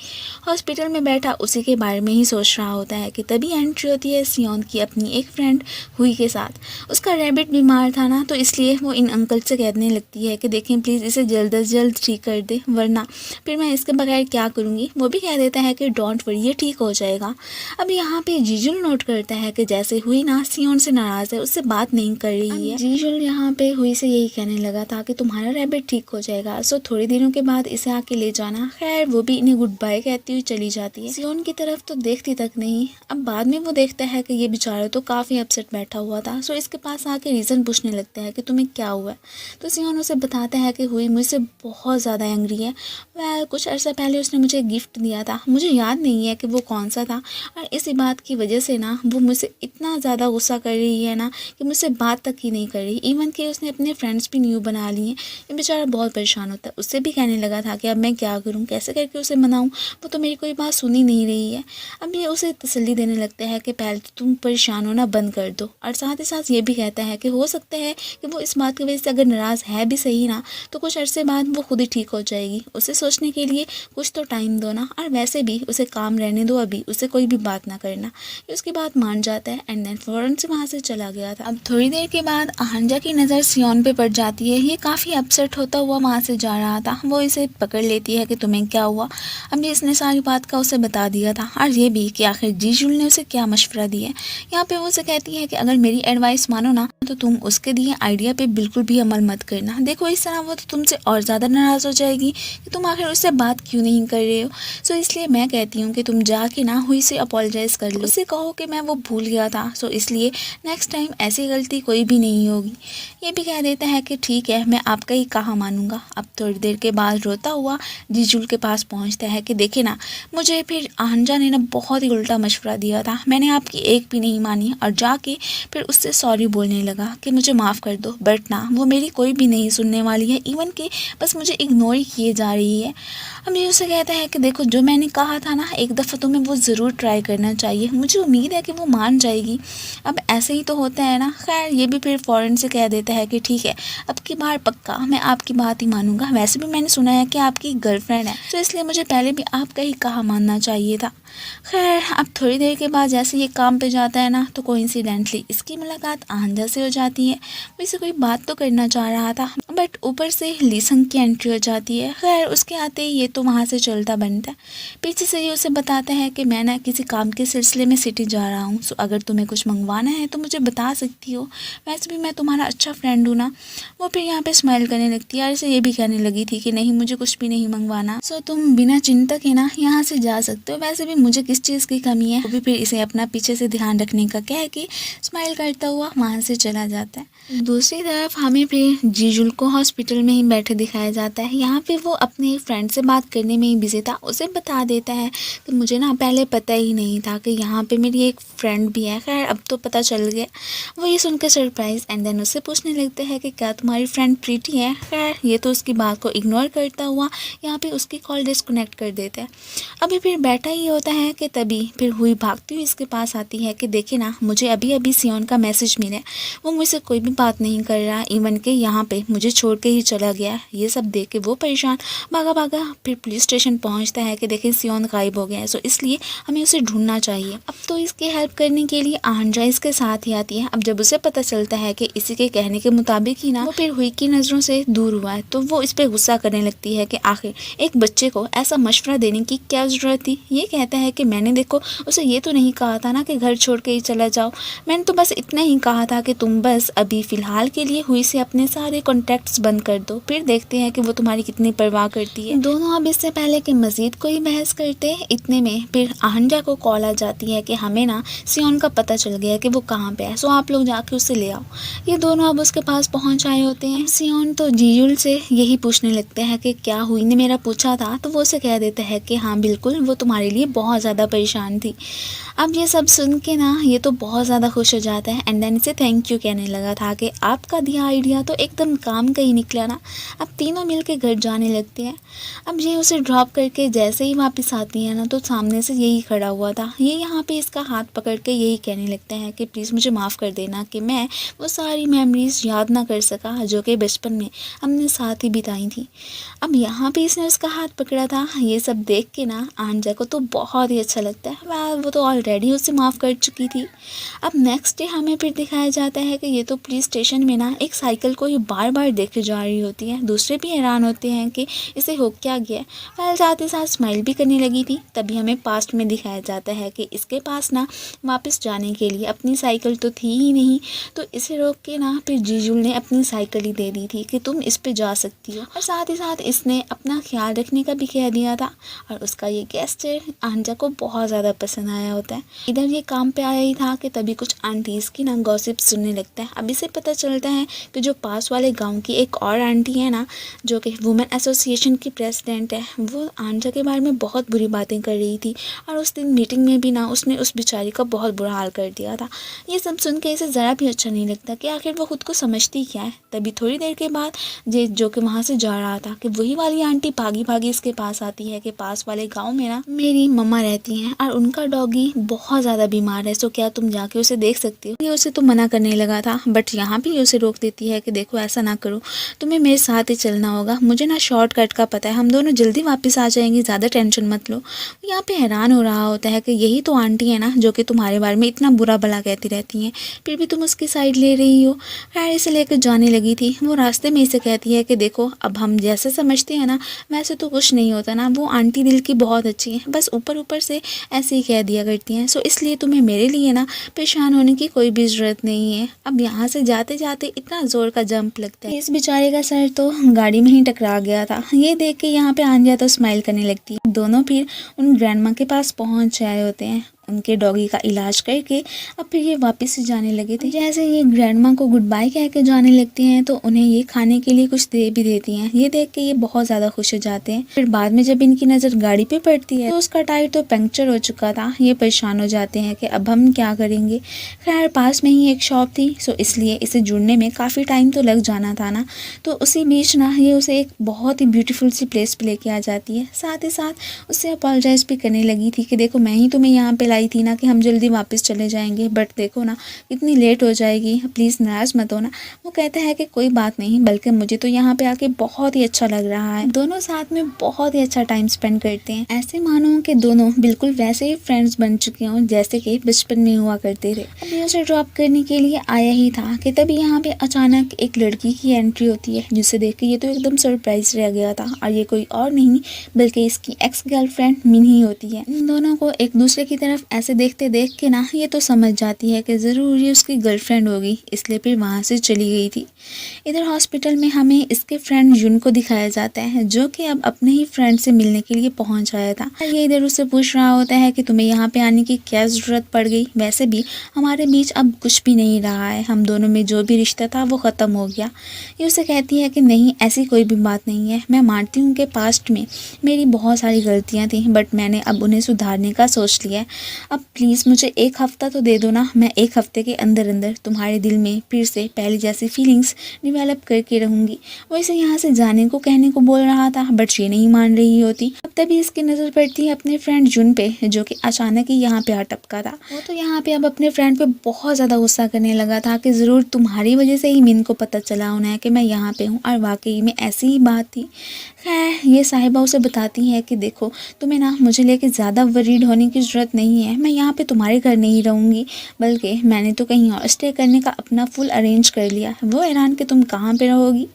हॉस्पिटल में बैठा उसी के बारे में ही सोच रहा होता है कि तभी एंट्री होती है सियोन की अपनी एक फ्रेंड हुई के साथ। उसका रैबिट बीमार था ना, तो इसलिए वो इन अंकल से कहने लगती है कि देखें प्लीज़ इसे जल्द से जल्द ठीक कर दे, वरना फिर मैं इसके बगैर क्या करूँगी। वो भी कह देता है कि डोंट वरी ये ठीक हो जाएगा। अब यहाँ पे जीजुल नोट करता है कि जैसे हुई ना सियोन से नाराज़ है, उससे बात नहीं कर रही है। जीजुल यहाँ पे हुई से यही कहने लगा था कि तुम्हारा रैबिट ठीक हो जाएगा, सो थोड़ी दिनों के बाद इसे आके ले जाना। खैर वो भी इन्हें गुड बाय कहती हुई चली जाती है। सियोन की तरफ तो देखती तक नहीं। अब बाद में वो देखता है कि ये बेचारा तो काफ़ी अपसेट बैठा हुआ था, सो इसके पास आके रीज़न पूछने लगता है कि तुम्हें क्या हुआ है। तो सियोन उसे बताता है कि हुई मुझसे बहुत ज़्यादा एंग्री है। वह कुछ अर्सा पहले उसने मुझे गिफ्ट दिया था, मुझे याद नहीं है कि वो कौन सा था, और इसी बात की वजह से ना वो मुझसे इतना ज़्यादा गुस्सा कर रही है ना कि मुझसे बात तक ही नहीं कर रही। इवन कि उसने अपने फ्रेंड्स भी न्यू बना लिए हैं। ये बेचारा बहुत परेशान होता है। उससे भी कहने लगा था कि अब मैं क्या करूं, कैसे करके उसे मनाऊं, वो तो मेरी कोई बात सुन ही नहीं रही है। अब ये उसे तसल्ली देने लगता है कि पहले तो तुम परेशान होना बंद कर दो, और साथ ही साथ ये भी कहता है कि हो सकता है कि वो इस बात की वजह से अगर नाराज़ है भी सही ना, तो कुछ अरसे बाद वो खुद ही ठीक हो जाएगी। उसे सोचने सोचने के लिए कुछ तो टाइम दो ना, और वैसे भी उसे काम रहने दो, अभी उसे कोई भी बात ना करना। ये उसकी बात मान जाता है एंड देन फौरन से वहाँ से चला गया था। अब थोड़ी देर के बाद आहंजा की नज़र सियोन पे पड़ जाती है। ये काफ़ी अपसेट होता हुआ वहाँ से जा रहा था। वो इसे पकड़ लेती है कि तुम्हें क्या हुआ। अभी इसने सारी बात का उसे बता दिया था, और ये भी कि आखिर जीजुल ने उसे क्या मशवरा दिया है। यहाँ पे वो उसे कहती है कि अगर मेरी एडवाइस मानो ना तो तुम उसके दिए आइडिया पे बिल्कुल भी अमल मत करना। देखो इस तरह वो तो तुमसे और ज़्यादा नाराज़ हो जाएगी कि तुम आखिर उससे बात क्यों नहीं कर रहे हो। सो इसलिए मैं कहती हूँ कि तुम जाके ना हुई से अपोलोजाइज़ कर लो, उससे कहो कि मैं वो भूल गया था, सो इसलिए नेक्स्ट टाइम ऐसी गलती कोई भी नहीं होगी। ये भी कह देता है कि ठीक है, मैं आपका ही कहा मानूंगा। अब थोड़ी देर के बाद रोता हुआ जीजुल के पास पहुँचता है कि देखे ना, मुझे फिर आहंजा ने ना बहुत ही उल्टा मशवरा दिया था, मैंने आपकी एक भी नहीं मानी, और जाके फिर उससे सॉरी बोलने लगा कि मुझे माफ़ कर दो। बट ना, वो मेरी कोई भी नहीं सुनने वाली है, इवन कि बस मुझे इग्नोर ही किए जा रही है। अब ये उसे कहता है कि देखो जो मैंने कहा था ना, एक दफ़ा तुम्हें वो ज़रूर ट्राई करना चाहिए, मुझे उम्मीद है कि वो मान जाएगी। अब ऐसे ही तो होता है ना। खैर ये भी फिर फ़ौरन से कह देता है कि ठीक है, अब की बार पक्का मैं आपकी बात ही मानूंगा। वैसे भी मैंने सुना है कि आपकी गर्लफ्रेंड है, तो इसलिए मुझे पहले भी आपका ही कहा मानना चाहिए था। खैर अब थोड़ी देर के बाद जैसे ये काम पे जाता है ना, तो कोइंसिडेंटली इसकी मुलाकात आहंजा से हो जाती है। वो इसे कोई बात तो करना चाह रहा था, बट ऊपर से लीसंग की एंट्री हो जाती है। खैर उसके आते ही ये तो वहाँ से चलता बनता है। पीछे से ये उसे बताता है कि मैं ना किसी काम के सिलसिले में सिटी जा रहा हूँ, सो अगर तुम्हें कुछ मंगवाना है तो मुझे बता सकती हो, वैसे भी मैं तुम्हारा अच्छा फ्रेंड हूँ ना। वो फिर यहाँ पे स्माइल करने लगती है और इसे ये भी कहने लगी थी कि नहीं, मुझे कुछ भी नहीं मंगवाना, सो तुम बिना चिंता के ना यहाँ से जा सकते हो, वैसे भी मुझे किस चीज़ की कमी है। वो भी फिर इसे अपना पीछे से ध्यान रखने का कह के स्माइल करता हुआ वहाँ से चला जाता है। दूसरी तरफ हमें फिर जीजुल को हॉस्पिटल में ही बैठे दिखाया जाता है। यहाँ पे वो अपने फ्रेंड से बात करने में ही बिजी था। उसे बता देता है कि मुझे ना पहले पता ही नहीं था कि यहाँ पे मेरी एक फ्रेंड भी है। खैर अब तो पता चल गया। वो ये सुनकर सरप्राइज एंड देन उससे पूछने लगते हैं कि क्या तुम्हारी फ्रेंड प्रीति है। खैर ये तो उसकी बात को इग्नोर करता हुआ यहाँ पे उसकी कॉल डिस्कनेक्ट कर देता है। अभी फिर बैठा ही होता है कि तभी फिर हुई भागती हुई इसके पास आती है कि देखे ना, मुझे अभी अभी सियोन का मैसेज मिला है, वो मुझसे कोई भी बात नहीं कर रहा, इवन के यहाँ पे मुझे छोड़ के ही चला गया। ये सब देख के वो परेशान भागा भागा फिर पुलिस स्टेशन पहुँचता है कि देखे सियोन गायब हो गया है, सो इसलिए हमें उसे ढूंढना चाहिए। अब तो इसकी हेल्प करने के लिए आहंजा इसके साथ ही आती है। अब जब उसे पता चलता है कि इसी के कहने के मुताबिक ही ना वो फिर हुई की नज़रों से दूर हुआ है, तो वो इस पर गुस्सा करने लगती है कि आखिर एक बच्चे को ऐसा मशवरा देने की क्या ज़रूरत थी। ये कहता है कि मैंने देखो उसे ये तो नहीं कहा था ना कि घर छोड़ के ही चला जाओ, मैंने तो बस इतना ही कहा था कि तुम बस अभी फ़िलहाल के लिए हुई से अपने सारे कॉन्टैक्ट्स बंद कर दो, फिर देखते हैं कि वो तुम्हारी कितनी परवाह करती है। दोनों अब इससे पहले कि मज़ीद कोई बहस करते हैं, इतने में फिर आहंजा को कॉल आ जाती है कि हमें ना सियोन का पता चल गया कि वो कहाँ पे है, सो आप लोग जाके उसे ले आओ। ये दोनों अब उसके पास पहुँच आए होते हैं। सियोन तो जीजुल से यही पूछने लगते हैं कि क्या हुई ने मेरा पूछा था, तो वो उसे कह देता है कि हाँ बिल्कुल, वो तुम्हारे लिए बहुत ज़्यादा परेशान थी। अब ये सब सुन के ना ये तो बहुत ज़्यादा खुश हो जाता है एंड देन इसे थैंक यू कहने लगा था कि आपका दिया आइडिया तो एकदम काम का ही निकला ना। अब तीनों मिलके घर जाने लगते हैं। अब ये उसे ड्रॉप करके जैसे ही वापस आती है ना, तो सामने से यही खड़ा हुआ था। ये यहाँ पे इसका हाथ पकड़ के यही कहने लगता है कि प्लीज़ मुझे माफ़ कर देना कि मैं वो सारी मेमोरीज याद ना कर सका जो कि बचपन में हमने साथ ही बिताई थी। अब यहाँ पे इसने उसका हाथ पकड़ा था। ये सब देख के ना आहंजा को तो बहुत ही अच्छा लगता है। वो तो ऑलरेडी उसे माफ़ कर चुकी थी। अब नेक्स्ट डे हमें फिर दिखाया जाता है कि ये तो पुलिस स्टेशन में ना एक साइकिल को ये बार बार देखे जा रही होती है। दूसरे भी हैरान होते हैं कि इसे हो क्या गया। वह साथ ही साथ स्माइल भी करने लगी थी। तभी हमें पास्ट में दिखाया जाता है कि इसके पास ना वापस जाने के लिए अपनी साइकिल तो थी ही नहीं, तो इसे रोक के ना फिर जीजुल ने अपनी साइकिल ही दे दी थी कि तुम इस पे जा सकती हो, और साथ ही साथ इसने अपना ख्याल रखने का भी कह दिया था। और उसका ये गेस्चर आहंजा को बहुत ज़्यादा पसंद आया होता है। इधर ये काम पे आया ही था कि तभी कुछ आंटीज़ की ना गॉसिप सुनने लगता है। अब इसे पता चलता है कि जो पास वाले गांव की एक और आंटी है ना, जो कि वुमेन एसोसिएशन की प्रेसिडेंट है, वो आहंजा के बारे में बहुत बुरी बातें कर रही थी। और उस दिन मीटिंग में भी ना उसने उस बेचारी का बहुत बुरा हाल कर दिया था। ये सब सुन के इसे ज़रा भी अच्छा नहीं लगता कि आखिर वो खुद को समझती क्या है। तभी थोड़ी देर के बाद जो कि वहाँ से जा रहा था कि वही वाली आंटी भागी भागी इसके पास आती है कि पास वाले गांव में ना मेरी मम्मा रहती हैं और उनका डॉगी बहुत ज़्यादा बीमार है, सो क्या तुम जाके उसे देख सकती हो। ये उसे तो मना करने लगा था, बट यहाँ भी उसे रोक देती है कि देखो ऐसा ना करो, करो, तुम्हें मेरे साथ ही चलना होगा, मुझे ना शॉर्टकट का पता है, हम दोनों जल्दी वापस आ जाएंगे, ज़्यादा टेंशन मत लो। यहाँ पे हैरान हो रहा होता है कि यही तो आंटी है ना जो कि तुम्हारे बारे में इतना बुरा भला कहती रहती हैं, फिर भी तुम उसकी साइड ले रही हो। खैर इसे लेकर जाने लगी थी। वो रास्ते में इसे कहती है कि देखो अब हम जैसे समझते हैं ना वैसे तो कुछ नहीं होता ना, वो आंटी दिल की बहुत अच्छी है, बस ऊपर ऊपर से ऐसे ही कह दिया करती हैं, सो इसलिए तुम्हें मेरे लिए ना परेशान होने की कोई भी ज़रूरत नहीं है। अब यहाँ से जाते जाते इतना ज़ोर का जंप लगता है, इस बेचारे का सर तो गाड़ी में ही टकरा गया था। ये देख के यहाँ पे आंजिया तो स्माइल करने लगती है। दोनों फिर उन ग्रैंडमा के पास पहुँच आए होते हैं, उनके डॉगी का इलाज करके अब फिर ये वापस से जाने लगे थे। जैसे ये ग्रैंडमा को गुड बाय कह के जाने लगती हैं तो उन्हें ये खाने के लिए कुछ दे भी देती हैं। ये देख के ये बहुत ज़्यादा खुश हो जाते हैं। फिर बाद में जब इनकी नज़र गाड़ी पे पड़ती है तो उसका टायर तो पंक्चर हो चुका था। ये परेशान हो जाते हैं कि अब हम क्या करेंगे। खैर पास में ही एक शॉप थी, सो इसलिए इसे जुड़ने में काफ़ी टाइम तो लग जाना था ना, तो उसी बीच ना ये उसे एक बहुत ही ब्यूटीफुल सी प्लेस पे लेके आ जाती है। साथ ही साथ उससे अपोलोजाइज भी करने लगी थी कि देखो मैं ही तुम्हें यहाँ पे लाई थी ना कि हम जल्दी वापस चले जाएंगे, बट देखो ना इतनी लेट हो जाएगी, प्लीज़ नाराज़ मत होना। वो कहता है कि कोई बात नहीं, बल्कि मुझे तो यहाँ पे आके बहुत ही अच्छा लग रहा है। दोनों साथ में बहुत ही अच्छा टाइम स्पेंड करते हैं, ऐसे मानो कि दोनों बिल्कुल वैसे ही फ्रेंड्स बन चुके हों जैसे कि बचपन में हुआ करते थे। अब ये उसे ड्रॉप करने के लिए आया ही था कि तभी यहाँ पे अचानक एक लड़की की एंट्री होती है, जिसे देख के ये तो एकदम सरप्राइज रह गया था। और ये कोई और नहीं बल्कि इसकी एक्स गर्लफ्रेंड मिन ही होती है। इन दोनों को एक दूसरे की तरफ ऐसे देखते देख के ना ये तो समझ जाती है कि ज़रूर ये उसकी गर्लफ्रेंड होगी, इसलिए फिर वहाँ से चली गई थी। इधर हॉस्पिटल में हमें इसके फ्रेंड जुन को दिखाया जाता है, जो कि अब अपने ही फ्रेंड से मिलने के लिए पहुँच आया था। ये इधर उससे पूछ रहा होता है कि तुम्हें यहाँ पे आने की क्या ज़रूरत पड़ गई, वैसे भी हमारे बीच अब कुछ भी नहीं रहा है, हम दोनों में जो भी रिश्ता था वो ख़त्म हो गया। ये उसे कहती है कि नहीं ऐसी कोई भी बात नहीं है, मैं मानती हूँ कि पास्ट में मेरी बहुत सारी गलतियाँ थी, बट मैंने अब उन्हें सुधारने का सोच लिया है। अब प्लीज़ मुझे एक हफ़्ता तो दे दो ना, मैं एक हफ़्ते के अंदर अंदर तुम्हारे दिल में फिर से पहले जैसी फीलिंग्स डेवलप करके रहूँगी। वो इसे यहाँ से जाने को कहने को बोल रहा था, बट ये नहीं मान रही होती। अब तभी इसकी नज़र पड़ती है अपने फ्रेंड जुन पे, जो कि अचानक ही यहाँ पे आ टपका था। वो तो यहाँ पे अब अपने फ्रेंड पे बहुत ज़्यादा गुस्सा करने लगा था कि ज़रूर तुम्हारी वजह से ही मिन को पता चला होना है कि मैं यहाँ पे हूँ, और वाकई में ऐसी ही बात थी। खैर ये साहिबा उसे बताती है कि देखो तुम्हें ना मुझे लेके ज़्यादा वरीड होने की ज़रूरत नहीं है, मैं यहाँ पे तुम्हारे घर नहीं रहूँगी, बल्कि मैंने तो कहीं और स्टे करने का अपना फुल अरेंज कर लिया है। वो हैरान कि तुम कहाँ पे रहोगी।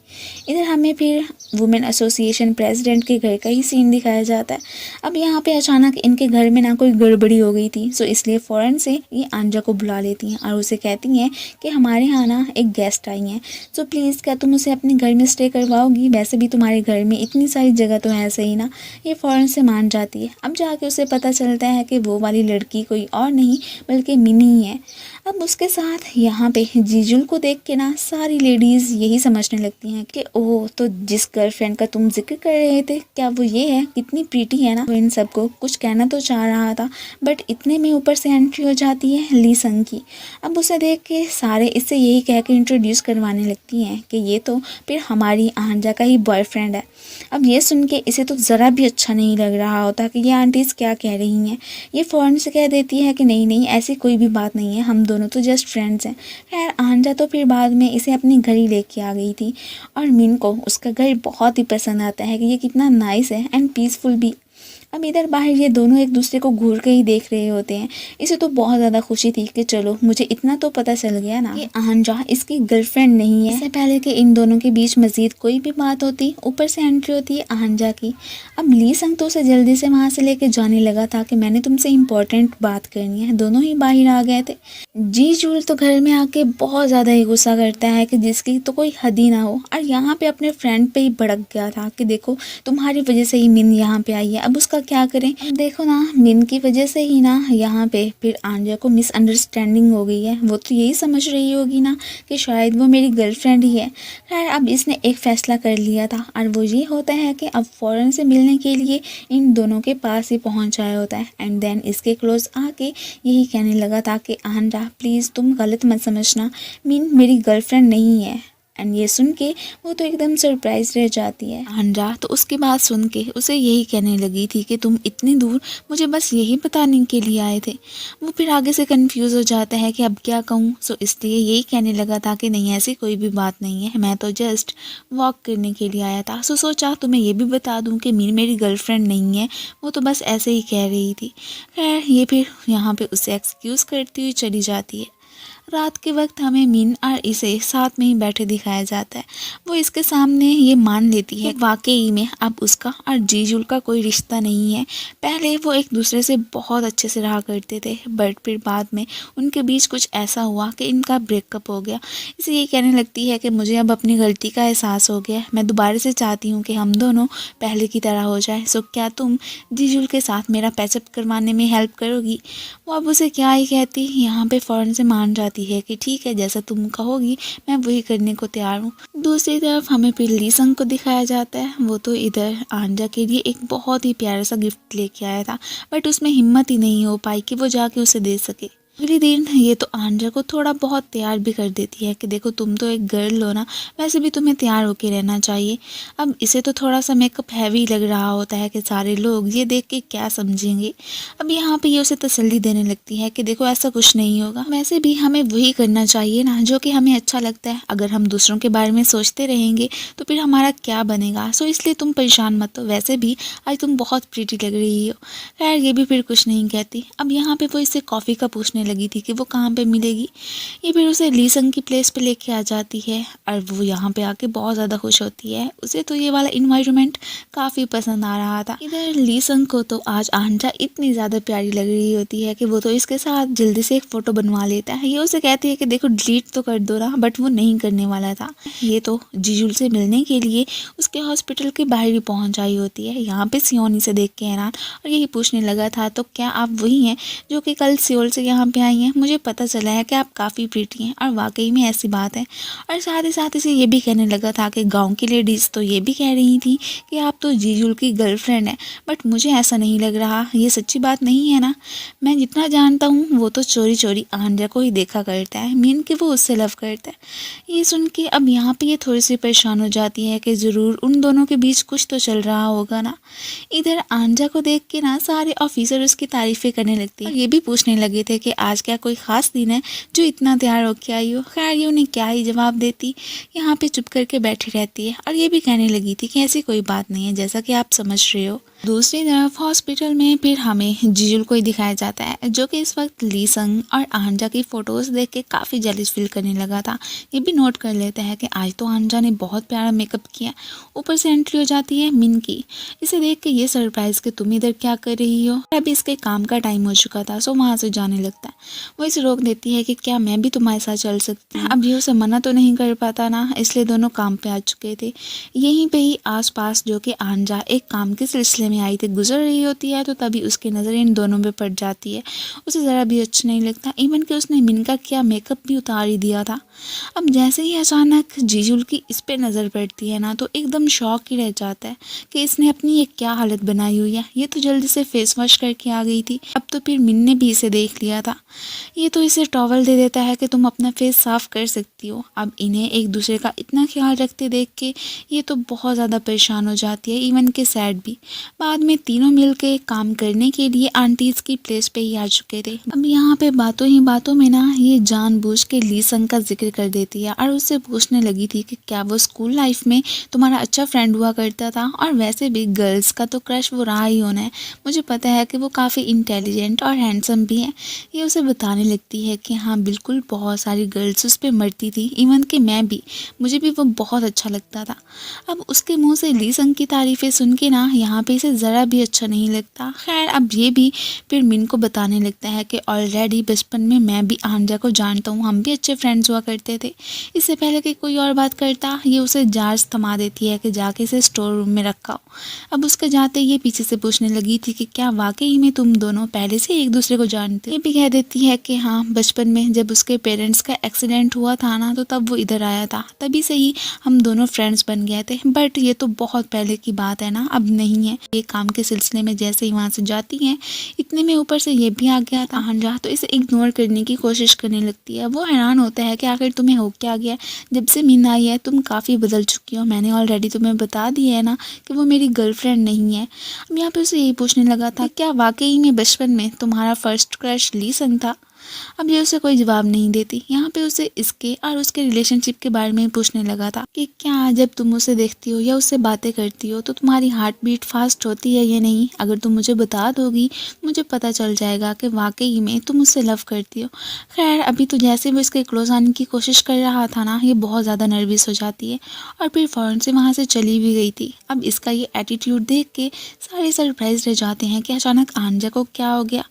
इधर हमें फिर वुमेन एसोसिएशन प्रेसिडेंट के घर का ही सीन दिखाया जाता है। अब यहाँ पे अचानक इनके घर में ना कोई गड़बड़ी हो गई थी, सो इसलिए फ़ौरन से ये आंजा को बुला लेती हैं और उसे कहती हैं कि हमारे यहाँ ना एक गेस्ट आई हैं, सो प्लीज़ क्या तुम उसे अपने घर में स्टे करवाओगी, वैसे भी तुम्हारे घर में इतनी सारी जगह तो है सही ना। ये फ़ौरन से मान जाती है। अब जाके उसे पता चलता है कि वो वाली लड़की कोई और नहीं बल्कि मिनी ही है। अब उसके साथ यहाँ पे जीजुल को देख के ना सारी लेडीज़ यही समझने लगती हैं कि ओह तो जिस गर्लफ्रेंड का तुम जिक्र कर रहे थे क्या वो ये है, कितनी प्रीटी है ना। तो इन सबको कुछ कहना तो चाह रहा था, बट इतने में ऊपर से एंट्री हो जाती है ली संग की। अब उसे देख के सारे इससे यही कह के इंट्रोड्यूस करवाने लगती हैं कि ये तो फिर हमारी आंजा का ही बॉयफ्रेंड है। अब ये सुन के इसे तो ज़रा भी अच्छा नहीं लग रहा होता कि ये आंटीज़ क्या कह रही हैं। ये फ़ौरन से कह देती है कि नहीं नहीं ऐसी कोई भी बात नहीं है, हम दोनों तो जस्ट फ्रेंड्स हैं। खैर आंजा तो फिर बाद में इसे अपने घर ही लेके आ गई थी, और मिन को उसका घर बहुत ही पसंद आता है कि ये कितना नाइस है एंड पीसफुल भी। अब इधर बाहर ये दोनों एक दूसरे को घूर के ही देख रहे होते हैं। इसे तो बहुत ज़्यादा खुशी थी कि चलो मुझे इतना तो पता चल गया ना कि आंजा इसकी गर्लफ्रेंड नहीं है। इससे पहले कि इन दोनों के बीच मजीद कोई भी बात होती, ऊपर से एंट्री होती है आंजा की। अब ली संग तो उसे जल्दी से वहाँ से लेके जाने लगा था कि मैंने तुमसे इम्पोर्टेंट बात करनी है। दोनों ही बाहर आ गए थे। जी जूल तो घर में आके बहुत ज़्यादा ही गुस्सा करता है कि जिसकी तो कोई हद ही ना हो, और यहाँ पे अपने फ्रेंड पे ही भड़क गया था कि देखो तुम्हारी वजह से ही मिन यहाँ पे आई है, अब उसका क्या करें। अब देखो ना मिन की वजह से ही ना यहाँ पे फिर आंजा को मिसअंडरस्टैंडिंग हो गई है। वो तो यही समझ रही होगी ना कि शायद वो मेरी गर्लफ्रेंड ही है। खैर अब इसने एक फ़ैसला कर लिया था, और वो ये होता है कि अब फ़ौरन से मिलने के लिए इन दोनों के पास ही पहुँच आया होता है। एंड देन इसके क्लोज आके यही कहने लगा था कि आंजा प्लीज़ तुम गलत मत समझना, मिन मेरी गर्लफ्रेंड नहीं है। एंड ये सुन के वो तो एकदम सरप्राइज रह जाती है। आंद्रा तो उसकी बात सुन के उसे यही कहने लगी थी कि तुम इतनी दूर मुझे बस यही बताने के लिए आए थे। वो फिर आगे से कंफ्यूज हो जाता है कि अब क्या कहूँ। सो इसलिए यही कहने लगा था कि नहीं ऐसी कोई भी बात नहीं है, मैं तो जस्ट वॉक करने के लिए आया था। सो सोचा तुम्हें ये भी बता दूं कि मीन मेरी गर्लफ्रेंड नहीं है, वो तो बस ऐसे ही कह रही थी। खैर ये फिर यहाँ पे उसे एक्सक्यूज़ करती हुई चली जाती है। रात के वक्त हमें मीन और इसे साथ में ही बैठे दिखाया जाता है। वो इसके सामने ये मान लेती है वाकई में अब उसका और जीजुल का कोई रिश्ता नहीं है। पहले वो एक दूसरे से बहुत अच्छे से रहा करते थे, बट फिर बाद में उनके बीच कुछ ऐसा हुआ कि इनका ब्रेकअप हो गया। इसे ये कहने लगती है कि मुझे अब अपनी गलती का एहसास हो गया, मैं दोबारा से चाहती हूँ कि हम दोनों पहले की तरह हो जाए। सो क्या तुम जीजुल के साथ मेरा पैचअप करवाने में हेल्प करोगी? वो अब उसे क्या ही कहती, यहाँ पे फ़ौरन से मान जाती है कि ठीक है जैसा तुम कहोगी मैं वही करने को तैयार हूँ। दूसरी तरफ हमें फिर लीसंग को दिखाया जाता है। वो तो इधर आंजा के लिए एक बहुत ही प्यारा सा गिफ्ट लेके आया था, बट उसमें हिम्मत ही नहीं हो पाई कि वो जाके उसे दे सके। अगले दिन ये तो आंजा को थोड़ा बहुत तैयार भी कर देती है कि देखो तुम तो एक गर्ल हो ना, वैसे भी तुम्हें तैयार होके रहना चाहिए। अब इसे तो थोड़ा सा मेकअप हैवी लग रहा होता है कि सारे लोग ये देख के क्या समझेंगे। अब यहाँ पे ये उसे तसल्ली देने लगती है कि देखो ऐसा कुछ नहीं होगा, वैसे भी हमें वही करना चाहिए ना जो कि हमें अच्छा लगता है। अगर हम दूसरों के बारे में सोचते रहेंगे तो फिर हमारा क्या बनेगा। सो इसलिए तुम परेशान मत हो, वैसे भी आज तुम बहुत प्रीटी लग रही हो। खैर ये भी फिर कुछ नहीं कहती। अब यहाँ पे वो इससे कॉफ़ी का पूछने लगी थी कि वो कहाँ पे मिलेगी। ये फिर उसे लीसंग की प्लेस पे लेके आ जाती है और वो यहाँ पे आके बहुत ज़्यादा खुश होती है। उसे तो ये वाला इन्वायरमेंट काफ़ी पसंद आ रहा था। इधर लीसंग को तो आज आंजा इतनी ज़्यादा प्यारी लग रही होती है कि वो तो इसके साथ जल्दी से एक फ़ोटो बनवा लेता है। ये उसे कहती है कि देखो डिलीट तो कर दो ना, बट वो नहीं करने वाला था। ये तो जीजुल से मिलने के लिए उसके हॉस्पिटल के बाहर ही पहुँच आई होती है। यहाँ पे सियोनी से देख के हैरान और यही पूछने लगा था तो क्या आप वही हैं जो कि कल सियोल से यहाँ पे आई हैं? मुझे पता चला है कि आप काफ़ी प्रीटी हैं और वाकई में ऐसी बात है। और साथ ही साथ इसे ये भी कहने लगा था कि गांव की लेडीज़ तो ये भी कह रही थी कि आप तो जीजुल की गर्लफ्रेंड है, बट मुझे ऐसा नहीं लग रहा, ये सच्ची बात नहीं है ना। मैं जितना जानता हूँ वो तो चोरी चोरी आंजा को ही देखा करता है, मीन कि वो उससे लव करता है। ये सुन के अब यहाँ पे ये थोड़ी सी परेशान हो जाती है कि ज़रूर उन दोनों के बीच कुछ तो चल रहा होगा ना। इधर आंजा को देख के ना सारे ऑफिसर उसकी तारीफ़ें करने लगती है। ये भी पूछने लगे थे कि आज क्या कोई ख़ास दिन है जो इतना तैयार होके आई हो। खैर ये उन्हें क्या ही जवाब देती, यहाँ पे चुप करके बैठी रहती है और ये भी कहने लगी थी कि ऐसी कोई बात नहीं है जैसा कि आप समझ रहे हो। दूसरी तरफ हॉस्पिटल में फिर हमें जीजुल को ही दिखाया जाता है जो कि इस वक्त लीसंग और आंजा की फ़ोटोज़ देख के काफ़ी जेलस फील करने लगा था। ये भी नोट कर लेता है कि आज तो आंजा ने बहुत प्यारा मेकअप किया। ऊपर से एंट्री हो जाती है मिन की। इसे देख के ये सरप्राइज़ कि तुम इधर क्या कर रही हो। अभी इसके काम का टाइम हो चुका था, सो वहाँ से जाने लगता है। वो इसे रोक देती है कि क्या मैं भी तुम्हारे साथ चल सकती हूँ। अब ये उसे मना तो नहीं कर पाता ना, इसलिए दोनों काम पे आ चुके थे। यहीं पे ही आसपास जो कि आंजा एक काम के सिलसिले में आई थी गुजर रही होती है, तो तभी उसकी नज़र इन दोनों पे पड़ जाती है। उसे ज़रा भी अच्छा नहीं लगता, इवन कि उसने मिन का क्या मेकअप भी उतार ही दिया था। अब जैसे ही अचानक जीजुल की इस पे नज़र पड़ती है ना, तो एकदम शॉक ही रह जाता है कि इसने अपनी ये क्या हालत बनाई हुई है। ये तो जल्दी से फेस वॉश करके आ गई थी, अब तो फिर मिन ने भी इसे देख लिया था। ये तो इसे टॉवल दे देता है कि तुम अपना फेस साफ कर सकती हो। अब इन्हें एक दूसरे का इतना ख्याल रखते देख के ये तो बहुत ज़्यादा परेशान हो जाती है, इवन के सैड भी। बाद में तीनों मिलके काम करने के लिए आंटीज़ की प्लेस पे ही आ चुके थे। अब यहाँ पे बातों ही बातों में ना ये जानबूझ के लीसंग का जिक्र कर देती है और उससे पूछने लगी थी कि क्या वो स्कूल लाइफ में तुम्हारा अच्छा फ्रेंड हुआ करता था, और वैसे भी गर्ल्स का तो क्रश वो रहा ही होना है, मुझे पता है कि वो काफ़ी इंटेलिजेंट और हैंडसम भी है। ये उसे बताने लगती है कि हाँ बिल्कुल बहुत सारी गर्ल्स उस पर मरती थी, इवन कि मैं भी, मुझे भी वो बहुत अच्छा लगता था। अब उसके मुंह से लीसंग की तारीफ़ें सुन के ना यहाँ पे इसे ज़रा भी अच्छा नहीं लगता। खैर अब ये भी फिर मिन को बताने लगता है कि ऑलरेडी बचपन में मैं भी आंजा को जानता हूँ, हम भी अच्छे फ्रेंड्स हुआ करते थे। इससे पहले कि कोई और बात करता ये उसे जार्स थमा देती है कि जाके इसे स्टोर रूम में रखा हो। अब उसके जाते ये पीछे से पूछने लगी थी कि क्या वाकई में तुम दोनों पहले से एक दूसरे को जानते। ये भी कह देती है कि हाँ बचपन में जब उसके पेरेंट्स का एक्सीडेंट हुआ था ना, तो तब वो इधर आया था, तभी से ही हम दोनों फ्रेंड्स बन गए थे, बट ये तो बहुत पहले की बात है ना, अब नहीं है। ये काम के सिलसिले में जैसे ही वहाँ से जाती हैं, इतने में ऊपर से ये भी आ गया था हांजा, तो इसे इग्नोर करने की कोशिश करने लगती है। वो हैरान होता है कि आखिर तुम्हें हो क्या गया, जब से मीन आई है तुम काफ़ी बदल चुकी हो, मैंने ऑलरेडी तुम्हें बता दिया है ना कि वो मेरी गर्लफ्रेंड नहीं है। अब यहाँ पे उसे यही पूछने लगा था, क्या वाकई में बचपन में तुम्हारा फर्स्ट क्रश लीसन था? अब ये उसे कोई जवाब नहीं देती। यहाँ पे उसे इसके और उसके रिलेशनशिप के बारे में पूछने लगा था कि क्या जब तुम उसे देखती हो या उससे बातें करती हो तो तुम्हारी हार्ट बीट फास्ट होती है या नहीं? अगर तुम मुझे बता दोगी मुझे पता चल जाएगा कि वाकई में तुम उससे लव करती हो। खैर अभी तो जैसे वो इसके क्लोज आने की कोशिश कर रहा था ना, ये बहुत ज़्यादा नर्वस हो जाती है और फिर फ़ौरन से वहाँ से चली भी गई थी। अब इसका ये एटीट्यूड देख के सारे सरप्राइज रह जाते हैं कि अचानक आंजा को क्या हो गया।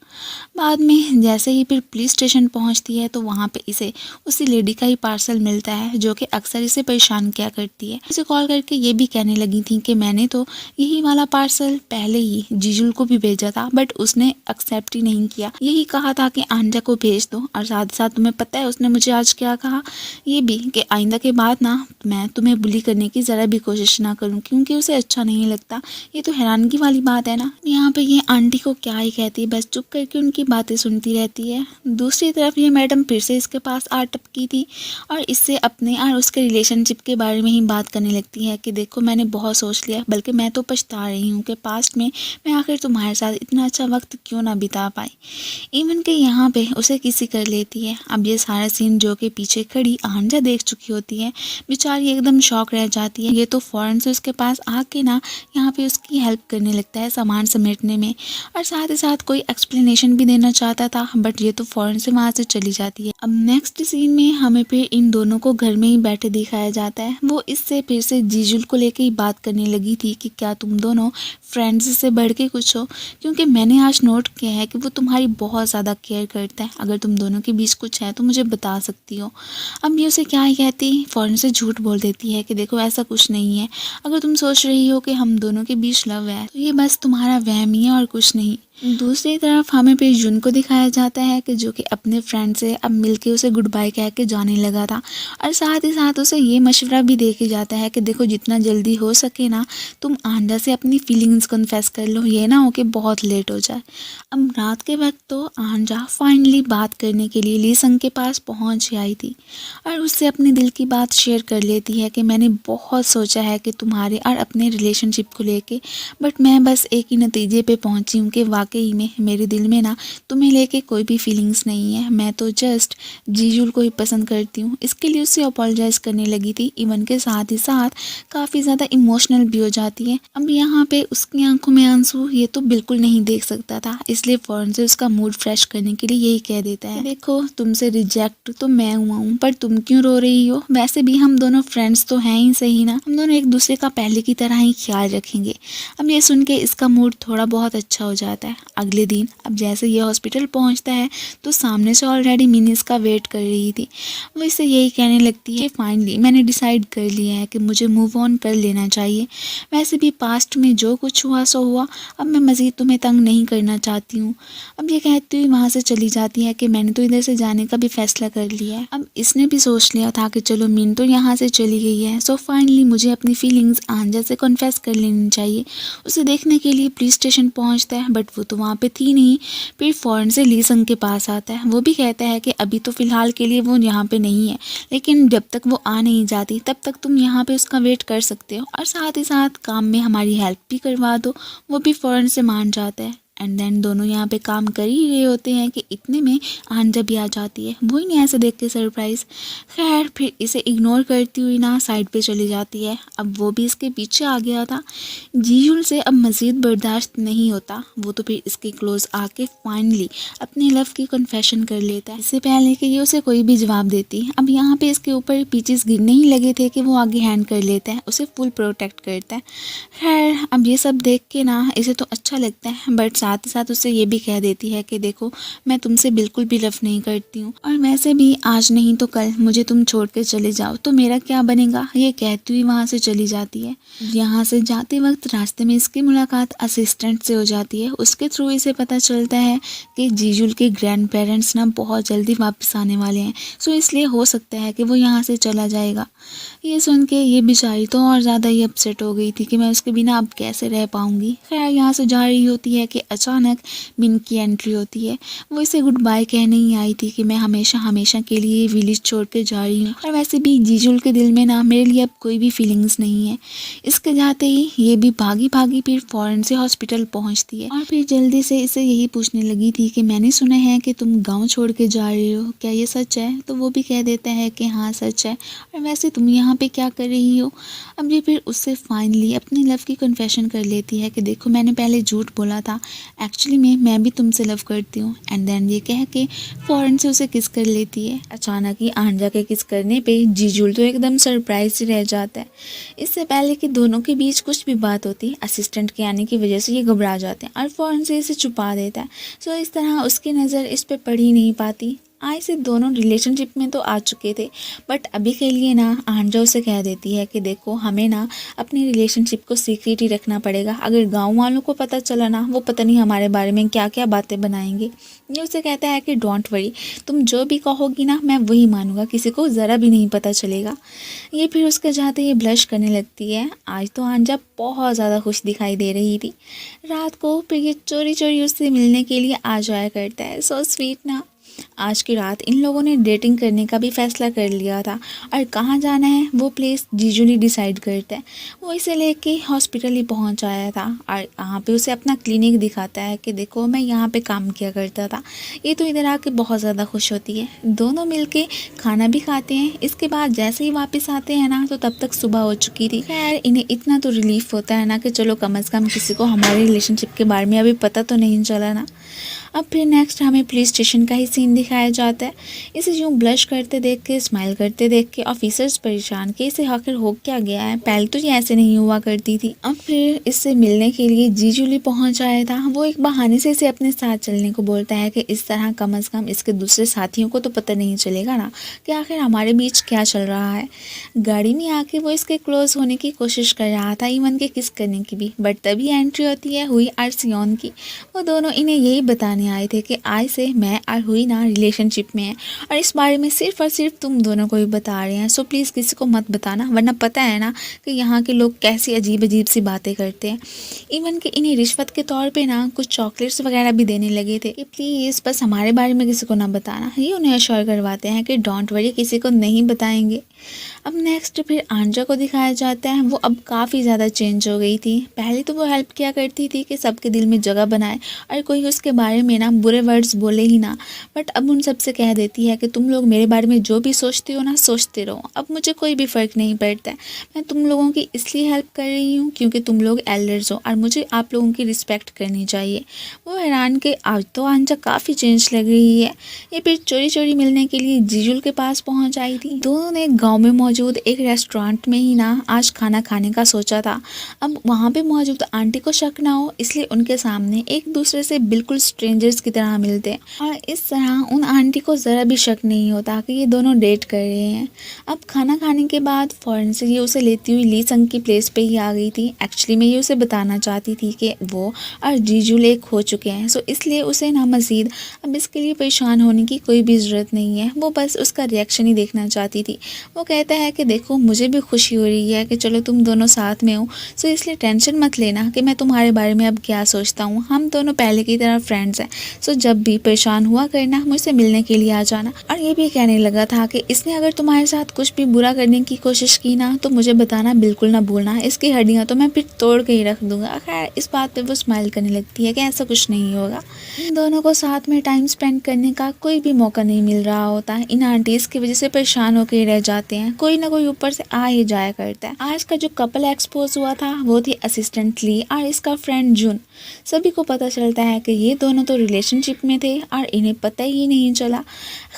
बाद में जैसे ही फिर पुलिस स्टेशन पहुंचती है तो वहाँ पे इसे उसी लेडी का ही पार्सल मिलता है जो कि अक्सर इसे परेशान किया करती है। इसे कॉल करके ये भी कहने लगी थी कि मैंने तो यही वाला पार्सल पहले ही जीजुल को भी भेजा था बट उसने एक्सेप्ट ही नहीं किया। यही कहा था कि आंजा को भेज दो और साथ साथ तुम्हें पता है उसने मुझे आज क्या कहा, ये भी कि आइंदा के बाद ना मैं तुम्हें बुली करने की ज़रा भी कोशिश ना करूँ क्योंकि उसे अच्छा नहीं लगता। ये तो हैरानगी वाली बात है ना। यहाँ पे ये आंटी को क्या ही कहती है, बस चुप करके उनकी बातें सुनती रहती है। दूसरी तरफ ये मैडम फिर से इसके पास आ टपकी थी और इससे अपने और उसके रिलेशनशिप के बारे में ही बात करने लगती है कि देखो मैंने बहुत सोच लिया, बल्कि मैं तो पछता रही हूँ कि पास्ट में मैं आखिर तुम्हारे साथ इतना अच्छा वक्त क्यों ना बिता पाई। इवन के यहाँ पे उसे किसी कर लेती है। अब ये सारा सीन जो कि पीछे खड़ी आंजा देख चुकी होती है, बेचारी एकदम शॉक रह जाती है। ये तो फ़ौरन से उसके पास आके ना यहाँ पे उसकी हेल्प करने लगता है सामान समेटने में और साथ ही साथ कोई एक्सप्लेनेशन भी देना चाहता था बट ये तो फ़ौरन से वहाँ से चली जाती है। अब नेक्स्ट सीन में हमें फिर इन दोनों को घर में ही बैठे दिखाया जाता है। वो इससे फिर से जीजुल को लेके ही बात करने लगी थी कि क्या तुम दोनों फ्रेंड्स से बढ़ के कुछ हो, क्योंकि मैंने आज नोट किया है कि वो तुम्हारी बहुत ज़्यादा केयर करता है। अगर तुम दोनों के बीच कुछ है तो मुझे बता सकती हो। अब ये उसे क्या ही कहती, फ़ौरन से झूठ बोल देती है कि देखो ऐसा कुछ नहीं है, अगर तुम सोच रही हो कि हम दोनों के बीच लव है तो ये बस तुम्हारा वहम ही है और कुछ नहीं। दूसरी तरफ हमें फिर जुन को दिखाया जाता है कि जो कि अपने फ्रेंड से अब मिलके उसे गुड बाय कह के जाने लगा था और साथ ही साथ उसे ये मशवरा भी दे के जाता है कि देखो जितना जल्दी हो सके ना तुम आंजा से अपनी फीलिंग्स कन्फेस कर लो, ये ना हो कि बहुत लेट हो जाए। अब रात के वक्त तो आंजा फाइनली बात करने के लिए लीसंग के पास पहुंच आई थी और उससे अपने दिल की बात शेयर कर लेती है कि मैंने बहुत सोचा है कि तुम्हारे और अपने रिलेशनशिप को लेके, बट मैं बस एक ही नतीजे पे पहुंची हूँ कि वाकई में मेरे दिल में ना तुम्हें लेके कोई भी फीलिंग्स नहीं है, मैं तो जस्ट जीजुल को ही पसंद करती हूँ। इसके लिए उसे अपोलोजाइज करने लगी थी, इवन के साथ ही साथ काफ़ी ज़्यादा इमोशनल भी हो जाती है। अब यहाँ पे उसकी आंखों में आंसू ये तो बिल्कुल नहीं देख सकता था, इसलिए फ़ौरन से उसका मूड फ्रेश करने के लिए यही कह देता है, देखो तुमसे रिजेक्ट तो मैं हुआ हूँ पर तुम क्यों रो रही हो, वैसे भी हम दोनों फ्रेंड्स तो हैं ही सही ना, हम दोनों एक दूसरे का पहले की तरह ही ख्याल रखेंगे। अब ये सुन के इसका मूड थोड़ा बहुत अच्छा हो जाता है। अगले दिन अब जैसे ये हॉस्पिटल पहुंचता है तो सामने से ऑलरेडी मिनी इसका वेट कर रही थी। वो इससे यही कहने लगती है, फाइनली मैंने डिसाइड कर लिया है कि मुझे मूव ऑन कर लेना चाहिए, वैसे भी पास्ट में जो कुछ हुआ सो हुआ, अब मैं मज़ीद तुम्हें तंग नहीं करना चाहती हूँ। अब ये कहती हुई वहाँ से चली जाती है कि मैंने तो इधर से जाने का भी फैसला कर लिया है। अब इसने भी सोच लिया था कि चलो मीन तो यहाँ से चली गई है, सो फाइनली मुझे अपनी फीलिंग्स आंजा से कन्फेस कर लेनी चाहिए। उसे देखने के लिए पुलिस स्टेशन पहुँचता है बट वो तो वहाँ पे थी नहीं। फिर फ़ौरन से लीसंग के पास आता है, वो भी कहता है कि अभी तो फ़िलहाल के लिए वो यहाँ पे नहीं है, लेकिन जब तक वो आ नहीं जाती तब तक तुम यहाँ पे उसका वेट कर सकते हो और साथ ही साथ काम में हमारी हेल्प भी करवा दो। वो भी फ़ौरन से मान जाता है एंड देन दोनों यहाँ पे काम कर ही रहे होते हैं कि इतने में आंजा भी आ जाती है, वही नहीं ऐसे देख के सरप्राइज। खैर फिर इसे इग्नोर करती हुई ना साइड पे चली जाती है। अब वो भी इसके पीछे आ गया था। जीजुल से अब मज़ीद बर्दाश्त नहीं होता, वो तो फिर इसके क्लोज आके फाइनली अपने लव की कन्फेशन कर लेता है, इससे पहले कि ये उसे कोई भी जवाब देती। अब यहाँ पे इसके ऊपर पीचेस गिरने ही लगे थे कि वो आगे हैंड कर लेता है, उसे फुल प्रोटेक्ट करता है। खैर अब ये सब देख के ना इसे तो अच्छा लगता है बट साथ ही साथ उससे ये भी कह देती है कि देखो मैं तुमसे बिल्कुल भी लव नहीं करती हूँ और वैसे भी आज नहीं तो कल मुझे तुम छोड़ कर चले जाओ तो मेरा क्या बनेगा। ये कहती हुई वहाँ से चली जाती है। यहाँ से जाते वक्त रास्ते में इसकी मुलाकात असिस्टेंट से हो जाती है। उसके थ्रू इसे पता चलता है कि जीजुल के ग्रैंड पेरेंट्स ना बहुत जल्दी वापस आने वाले हैं, सो इसलिए हो सकता है कि वो यहाँ से चला जाएगा। ये सुन के ये बेचारी तो और ज़्यादा ही अपसेट हो गई थी कि मैं उसके बिना अब कैसे रह पाऊँगी। खैर यहाँ से जा रही होती है कि अचानक मिन की एंट्री होती है। वो इसे गुड बाय कहने ही आई थी कि मैं हमेशा हमेशा के लिए विलेज छोड़ के जा रही हूँ और वैसे भी जीजुल के दिल में ना मेरे लिए अब कोई भी फीलिंग्स नहीं है। इसके जाते ही ये भी भागी भागी फिर फौरन से हॉस्पिटल पहुँचती है और फिर जल्दी से इसे यही पूछने लगी थी कि मैंने सुना है कि तुम गाँव छोड़ के जा रही हो, क्या ये सच है। तो वो भी कह देता है कि हाँ सच है, और वैसे तुम यहाँ पे क्या कर रही हो। अब ये फिर उससे फाइनली अपनी लव की कन्फेशन कर लेती है कि देखो मैंने पहले झूठ बोला था, एक्चुअली मैं भी तुमसे लव करती हूँ। एंड देन ये कह के फ़ौरन से उसे किस कर लेती है। अचानक ही आंजा के किस करने पे जीजुल तो एकदम सरप्राइज रह जाता है। इससे पहले कि दोनों के बीच कुछ भी बात होती, असिस्टेंट के आने की वजह से ये घबरा जाते हैं और फ़ौरन से इसे छुपा देता है। सो इस तरह उसकी नज़र इस पे पड़ ही नहीं पाती। आज से दोनों रिलेशनशिप में तो आ चुके थे, बट अभी के लिए ना आंजा उसे कह देती है कि देखो हमें ना अपनी रिलेशनशिप को सीक्रेट ही रखना पड़ेगा। अगर गांव वालों को पता चला ना, वो पता नहीं हमारे बारे में क्या क्या बातें बनाएंगे। ये उसे कहता है कि डोंट वरी, तुम जो भी कहोगी ना मैं वही मानूंगा, किसी को ज़रा भी नहीं पता चलेगा। ये फिर उसके जाते ये ब्लश करने लगती है। आज तो आंजा बहुत ज़्यादा खुश दिखाई दे रही थी। रात को फिर ये चोरी चोरी उससे मिलने के लिए आ जाया करता है। सो स्वीट ना। आज की रात इन लोगों ने डेटिंग करने का भी फैसला कर लिया था और कहाँ जाना है वो प्लेस जीजुली डिसाइड करता है। वो इसे लेके हॉस्पिटल ही पहुँच आया था और यहाँ पे उसे अपना क्लिनिक दिखाता है कि देखो मैं यहाँ पे काम किया करता था। ये तो इधर आके बहुत ज़्यादा खुश होती है। दोनों मिलके खाना भी खाते हैं। इसके बाद जैसे ही वापस आते हैं ना तो तब तक सुबह हो चुकी थी। खैर इन्हें इतना तो रिलीफ होता है ना कि चलो कम से कम किसी को हमारे रिलेशनशिप के बारे में अभी पता तो नहीं चला ना। अब फिर नेक्स्ट हमें पुलिस स्टेशन का ही सीन दिखाया जाता है। इसे यूँ ब्लश करते देख के, स्माइल करते देख के ऑफिसर्स परेशान कि इसे आखिर हो क्या गया है, पहले तो ये ऐसे नहीं हुआ करती थी। अब फिर इससे मिलने के लिए जीजुली पहुंच आया था। वो एक बहाने से इसे अपने साथ चलने को बोलता है कि इस तरह कम से कम इसके दूसरे साथियों को तो पता नहीं चलेगा ना कि आखिर हमारे बीच क्या चल रहा है। गाड़ी में आके वो इसके क्लोज होने की कोशिश कर रहा था, इवन के किस करने की भी, बट तभी एंट्री होती है हुई और सियोन की। वो दोनों इन्हें यही बताने आए थे कि आज से मैं और हुई ना रिलेशनशिप में है और इस बारे में सिर्फ और सिर्फ तुम दोनों को ही बता रहे हैं। सो प्लीज़ किसी को मत बताना, वरना पता है ना कि यहाँ के लोग कैसी अजीब अजीब सी बातें करते हैं। इवन कि इन्हें रिश्वत के तौर पे ना कुछ चॉकलेट्स वगैरह भी देने लगे थे कि प्लीज़ बस हमारे बारे में किसी को ना बताना। ये उन्हें अश्योर करवाते हैं कि डोंट वरी, किसी को नहीं बताएंगे। अब नेक्स्ट फिर आंजा को दिखाया जाता है। वो अब काफ़ी ज़्यादा चेंज हो गई थी। पहले तो वो हेल्प किया करती थी कि सबके दिल में जगह बनाए और कोई उसके बारे में ना बुरे वर्ड्स बोले ही ना, बट अब उन सबसे कह देती है कि तुम लोग मेरे बारे में जो भी सोचते हो ना सोचते रहो, अब मुझे कोई भी फ़र्क नहीं पड़ता है। मैं तुम लोगों की इसलिए हेल्प कर रही हूँ क्योंकि तुम लोग एल्डर्स हो और मुझे आप लोगों की रिस्पेक्ट करनी चाहिए। वो हैरान के आज तो आंजा काफ़ी चेंज लग रही है। ये फिर चोरी चोरी मिलने के लिए जीजुल के पास पहुँच आई थी। दोनों ने गाँव में मौजूद एक रेस्टोरेंट में ही ना आज खाना खाने का सोचा था। अब वहाँ पे मौजूद आंटी को शक ना हो इसलिए उनके सामने एक दूसरे से बिल्कुल स्ट्रेंजर्स की तरह मिलते हैं और इस तरह उन आंटी को ज़रा भी शक नहीं होता कि ये दोनों डेट कर रहे हैं। अब खाना खाने के बाद फ़ौरन से ये उसे लेती हुई ली संग की प्लेस पे ही आ गई थी। एक्चुअली मैं ये उसे बताना चाहती थी कि वो और जीजुल एक हो चुके हैं, सो इसलिए उसे ना मज़ीद अब इसके लिए परेशान होने की कोई भी ज़रूरत नहीं है। वो बस उसका रिएक्शन ही देखना चाहती थी। वो कहता है कि देखो मुझे भी खुशी हो रही है कि चलो तुम दोनों साथ में हो, सो इसलिए टेंशन मत लेना कि मैं तुम्हारे बारे में अब क्या सोचता हूँ। हम दोनों पहले की तरह फ्रेंड्स हैं, सो जब भी परेशान हुआ करना मुझसे मिलने के लिए आ जाना। और ये भी कहने लगा था कि इसने अगर तुम्हारे साथ कुछ भी बुरा करने की कोशिश की ना तो मुझे बताना बिल्कुल ना भूलना, इसकी हड्डियाँ तो मैं फिर तोड़ के ही रख दूंगा। खैर इस बात पे वो स्माइल करने लगती है कि ऐसा कुछ नहीं होगा। इन दोनों को साथ में टाइम स्पेंड करने का कोई भी मौका नहीं मिल रहा होता। इन आंटीज की वजह से परेशान होकर रह जाते हैं, कोई ना कोई ऊपर से आ ही जाया करता है। आज का जो कपल एक्सपोज हुआ था वो थी असिस्टेंट ली और इसका फ्रेंड जुन। सभी को पता चलता है कि ये दोनों तो रिलेशनशिप में थे और इन्हें पता ही नहीं चला।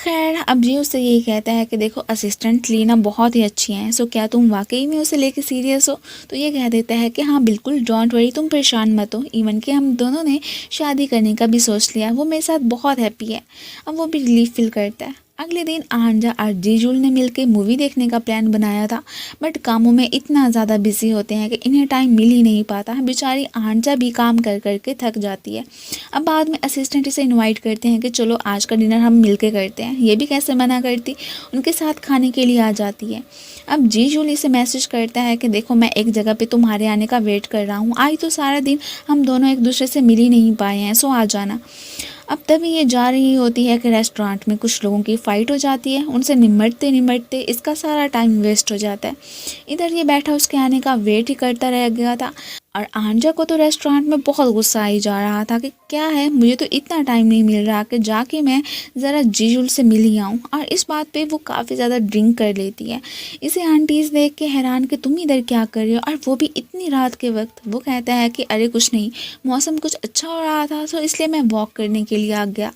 खैर अब ये उससे यही कहता है कि देखो असिस्टेंट लीना बहुत ही अच्छी हैं, सो क्या तुम वाकई में उसे लेके सीरियस हो? तो ये कह देता है कि हाँ बिल्कुल, डोंट वरी, तुम परेशान मत हो। इवन कि हम दोनों ने शादी करने का भी सोच लिया, वो मेरे साथ बहुत हैप्पी है। अब वो भी रिलीफ फील करता है। अगले दिन आंजा और जीजुल ने मिलकर मूवी देखने का प्लान बनाया था, बट कामों में इतना ज़्यादा बिजी होते हैं कि इन्हें टाइम मिल ही नहीं पाता। बेचारी आंजा भी काम कर कर के थक जाती है। अब बाद में असिस्टेंट इसे इनवाइट करते हैं कि चलो आज का डिनर हम मिलके करते हैं। ये भी कैसे मना करती, उनके साथ खाने के लिए आ जाती है। अब जीजुल इसे मैसेज करता है कि देखो मैं एक जगह पे तुम्हारे आने का वेट कर रहा हूँ, आज तो सारा दिन हम दोनों एक दूसरे से मिल ही नहीं पाए हैं, सो आ जाना। अब तभी ये जा रही होती है कि रेस्टोरेंट में कुछ लोगों की फ़ाइट हो जाती है। उनसे निमटते निमटते इसका सारा टाइम वेस्ट हो जाता है। इधर ये बैठा उसके आने का वेट ही करता रह गया था और आंजा को तो रेस्टोरेंट में बहुत गुस्सा आई जा रहा था कि क्या है, मुझे तो इतना टाइम नहीं मिल रहा कि जाके मैं ज़रा जीजुल से मिल ही आऊँ। और इस बात पे वो काफ़ी ज़्यादा ड्रिंक कर लेती है। इसे आंटीज़ देख के हैरान कि तुम इधर क्या कर रहे हो, और वो भी इतनी रात के वक्त। वो कहता है कि अरे कुछ नहीं, मौसम कुछ अच्छा हो रहा था तो इसलिए मैं वॉक करने के लिए आ गया।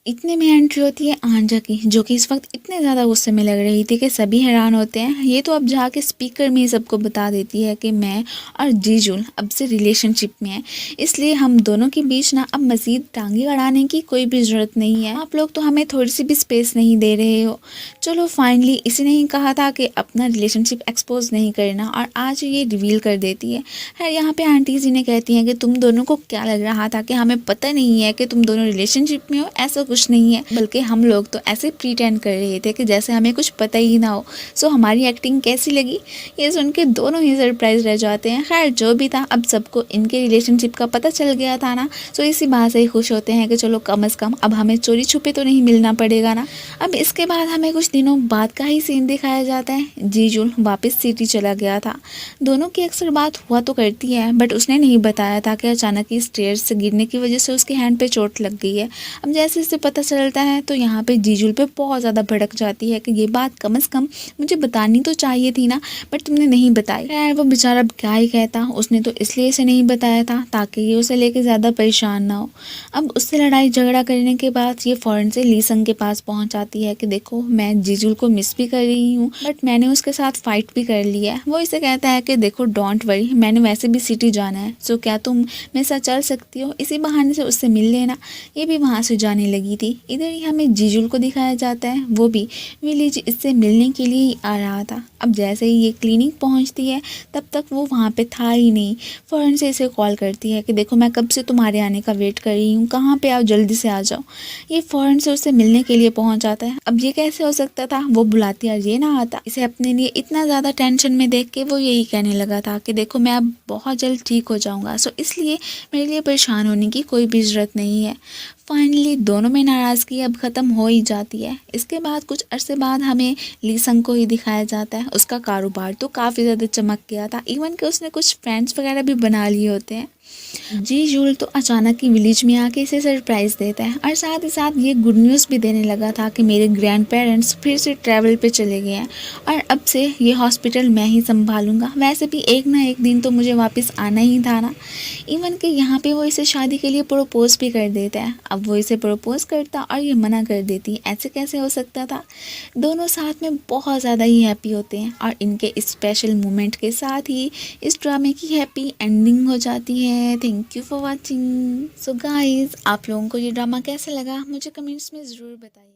इतने में एंट्री होती है आंजा की, जो कि इस वक्त इतने ज़्यादा गुस्से में लग रही थी कि सभी हैरान होते हैं। ये तो अब जाके स्पीकर में ही सबको बता देती है कि मैं और जीजुल अब से रिलेशनशिप में हैं, इसलिए हम दोनों के बीच ना अब मज़ीद टांगे अड़ाने की कोई भी ज़रूरत नहीं है। आप लोग तो हमें थोड़ी सी भी स्पेस नहीं दे रहे हो। चलो फाइनली इसी ने ही कहा था कि अपना रिलेशनशिप एक्सपोज नहीं करना, और आज ये रिवील कर देती है। खैर यहाँ पे आंटी जी ने कहती हैं कि तुम दोनों को क्या लग रहा था कि हमें पता नहीं है कि तुम दोनों रिलेशनशिप में हो? ऐसा कुछ नहीं है, बल्कि हम लोग तो ऐसे प्रीटेंड कर रहे थे कि जैसे हमें कुछ पता ही ना हो। सो हमारी एक्टिंग कैसी लगी? ये सुन के दोनों ही सरप्राइज रह जाते हैं। खैर जो भी था, अब सबको इनके रिलेशनशिप का पता चल गया था ना, सो इसी बात से ही खुश होते हैं कि चलो कम से कम अब हमें चोरी छुपे तो नहीं मिलना पड़ेगा ना। अब इसके बाद हमें कुछ दिनों बाद का ही सीन दिखाया जाता है। जीजुल वापस सिटी चला गया था। दोनों की अक्सर बात हुआ तो करती है, बट उसने नहीं बताया था कि अचानक ही स्टेयर्स से गिरने की वजह से उसके हैंड पे चोट लग गई है। अब जैसे इसे पता चलता है तो यहाँ पे जीजुल पे बहुत ज़्यादा भड़क जाती है कि ये बात कम से कम मुझे बतानी तो चाहिए थी ना, बट तुमने नहीं बताई। खैर वो बेचारा अब क्या ही कहता, उसने तो इसलिए इसे नहीं बताया था ताकि ये उसे लेके ज़्यादा परेशान ना हो। अब उससे लड़ाई झगड़ा करने के बाद ये फ़ौरन से लीसंग के पास पहुँच जाती है कि देखो मैं जीजुल को मिस भी कर रही हूँ, बट मैंने उसके साथ फाइट भी कर लिया है। वो इसे कहता है कि देखो डोंट वरी, मैंने वैसे भी सिटी जाना है, सो क्या तुम मेरे साथ चल सकती हो? इसी बहाने से उससे मिल लेना। ये भी वहाँ से जाने लगी थी। इधर ही हमें जीजुल को दिखाया जाता है, वो भी विलेज इससे मिलने के लिए ही आ रहा था। अब जैसे ही ये क्लिनिक पहुंचती है तब तक वो वहाँ पे था ही नहीं। फ़ौरन से इसे कॉल करती है कि देखो मैं कब से तुम्हारे आने का वेट कर रही हूँ, कहाँ पे आओ, जल्दी से आ जाओ। ये फ़ौरन से उससे मिलने के लिए पहुँच जाता है। अब ये कैसे हो सकता था, वो बुलाती और ये ना आता। इसे अपने लिए इतना ज़्यादा टेंशन में देख के वो यही कहने लगा था कि देखो मैं अब बहुत जल्द ठीक हो जाऊँगा, सो इसलिए मेरे लिए परेशान होने की कोई भी ज़रूरत नहीं है। फाइनली दोनों में नाराज़गी अब ख़त्म हो ही जाती है। इसके बाद कुछ अरसे बाद हमें लीसंग को ही दिखाया जाता है। उसका कारोबार तो काफ़ी ज़्यादा चमक गया था, इवन कि उसने कुछ फ्रेंड्स वगैरह भी बना लिए होते हैं। जीजुल तो अचानक ही विलेज में आके इसे सरप्राइज देता है, और साथ ही साथ ये गुड न्यूज़ भी देने लगा था कि मेरे ग्रैंड पेरेंट्स फिर से ट्रैवल पे चले गए हैं और अब से ये हॉस्पिटल मैं ही संभालूंगा। वैसे भी एक ना एक दिन तो मुझे वापस आना ही था ना। इवन कि यहाँ पे वो इसे शादी के लिए प्रपोज भी कर देता है। अब वो इसे प्रपोज करता और ये मना कर देती, ऐसे कैसे हो सकता था? दोनों साथ में बहुत ज़्यादा ही हैप्पी होते हैं, और इनके स्पेशल मोमेंट के साथ ही इस ड्रामे की हैप्पी एंडिंग हो जाती है। Thank you for watching. So guys, आप लोगों को ये ड्रामा कैसा लगा मुझे कमेंट्स में ज़रूर बताइए।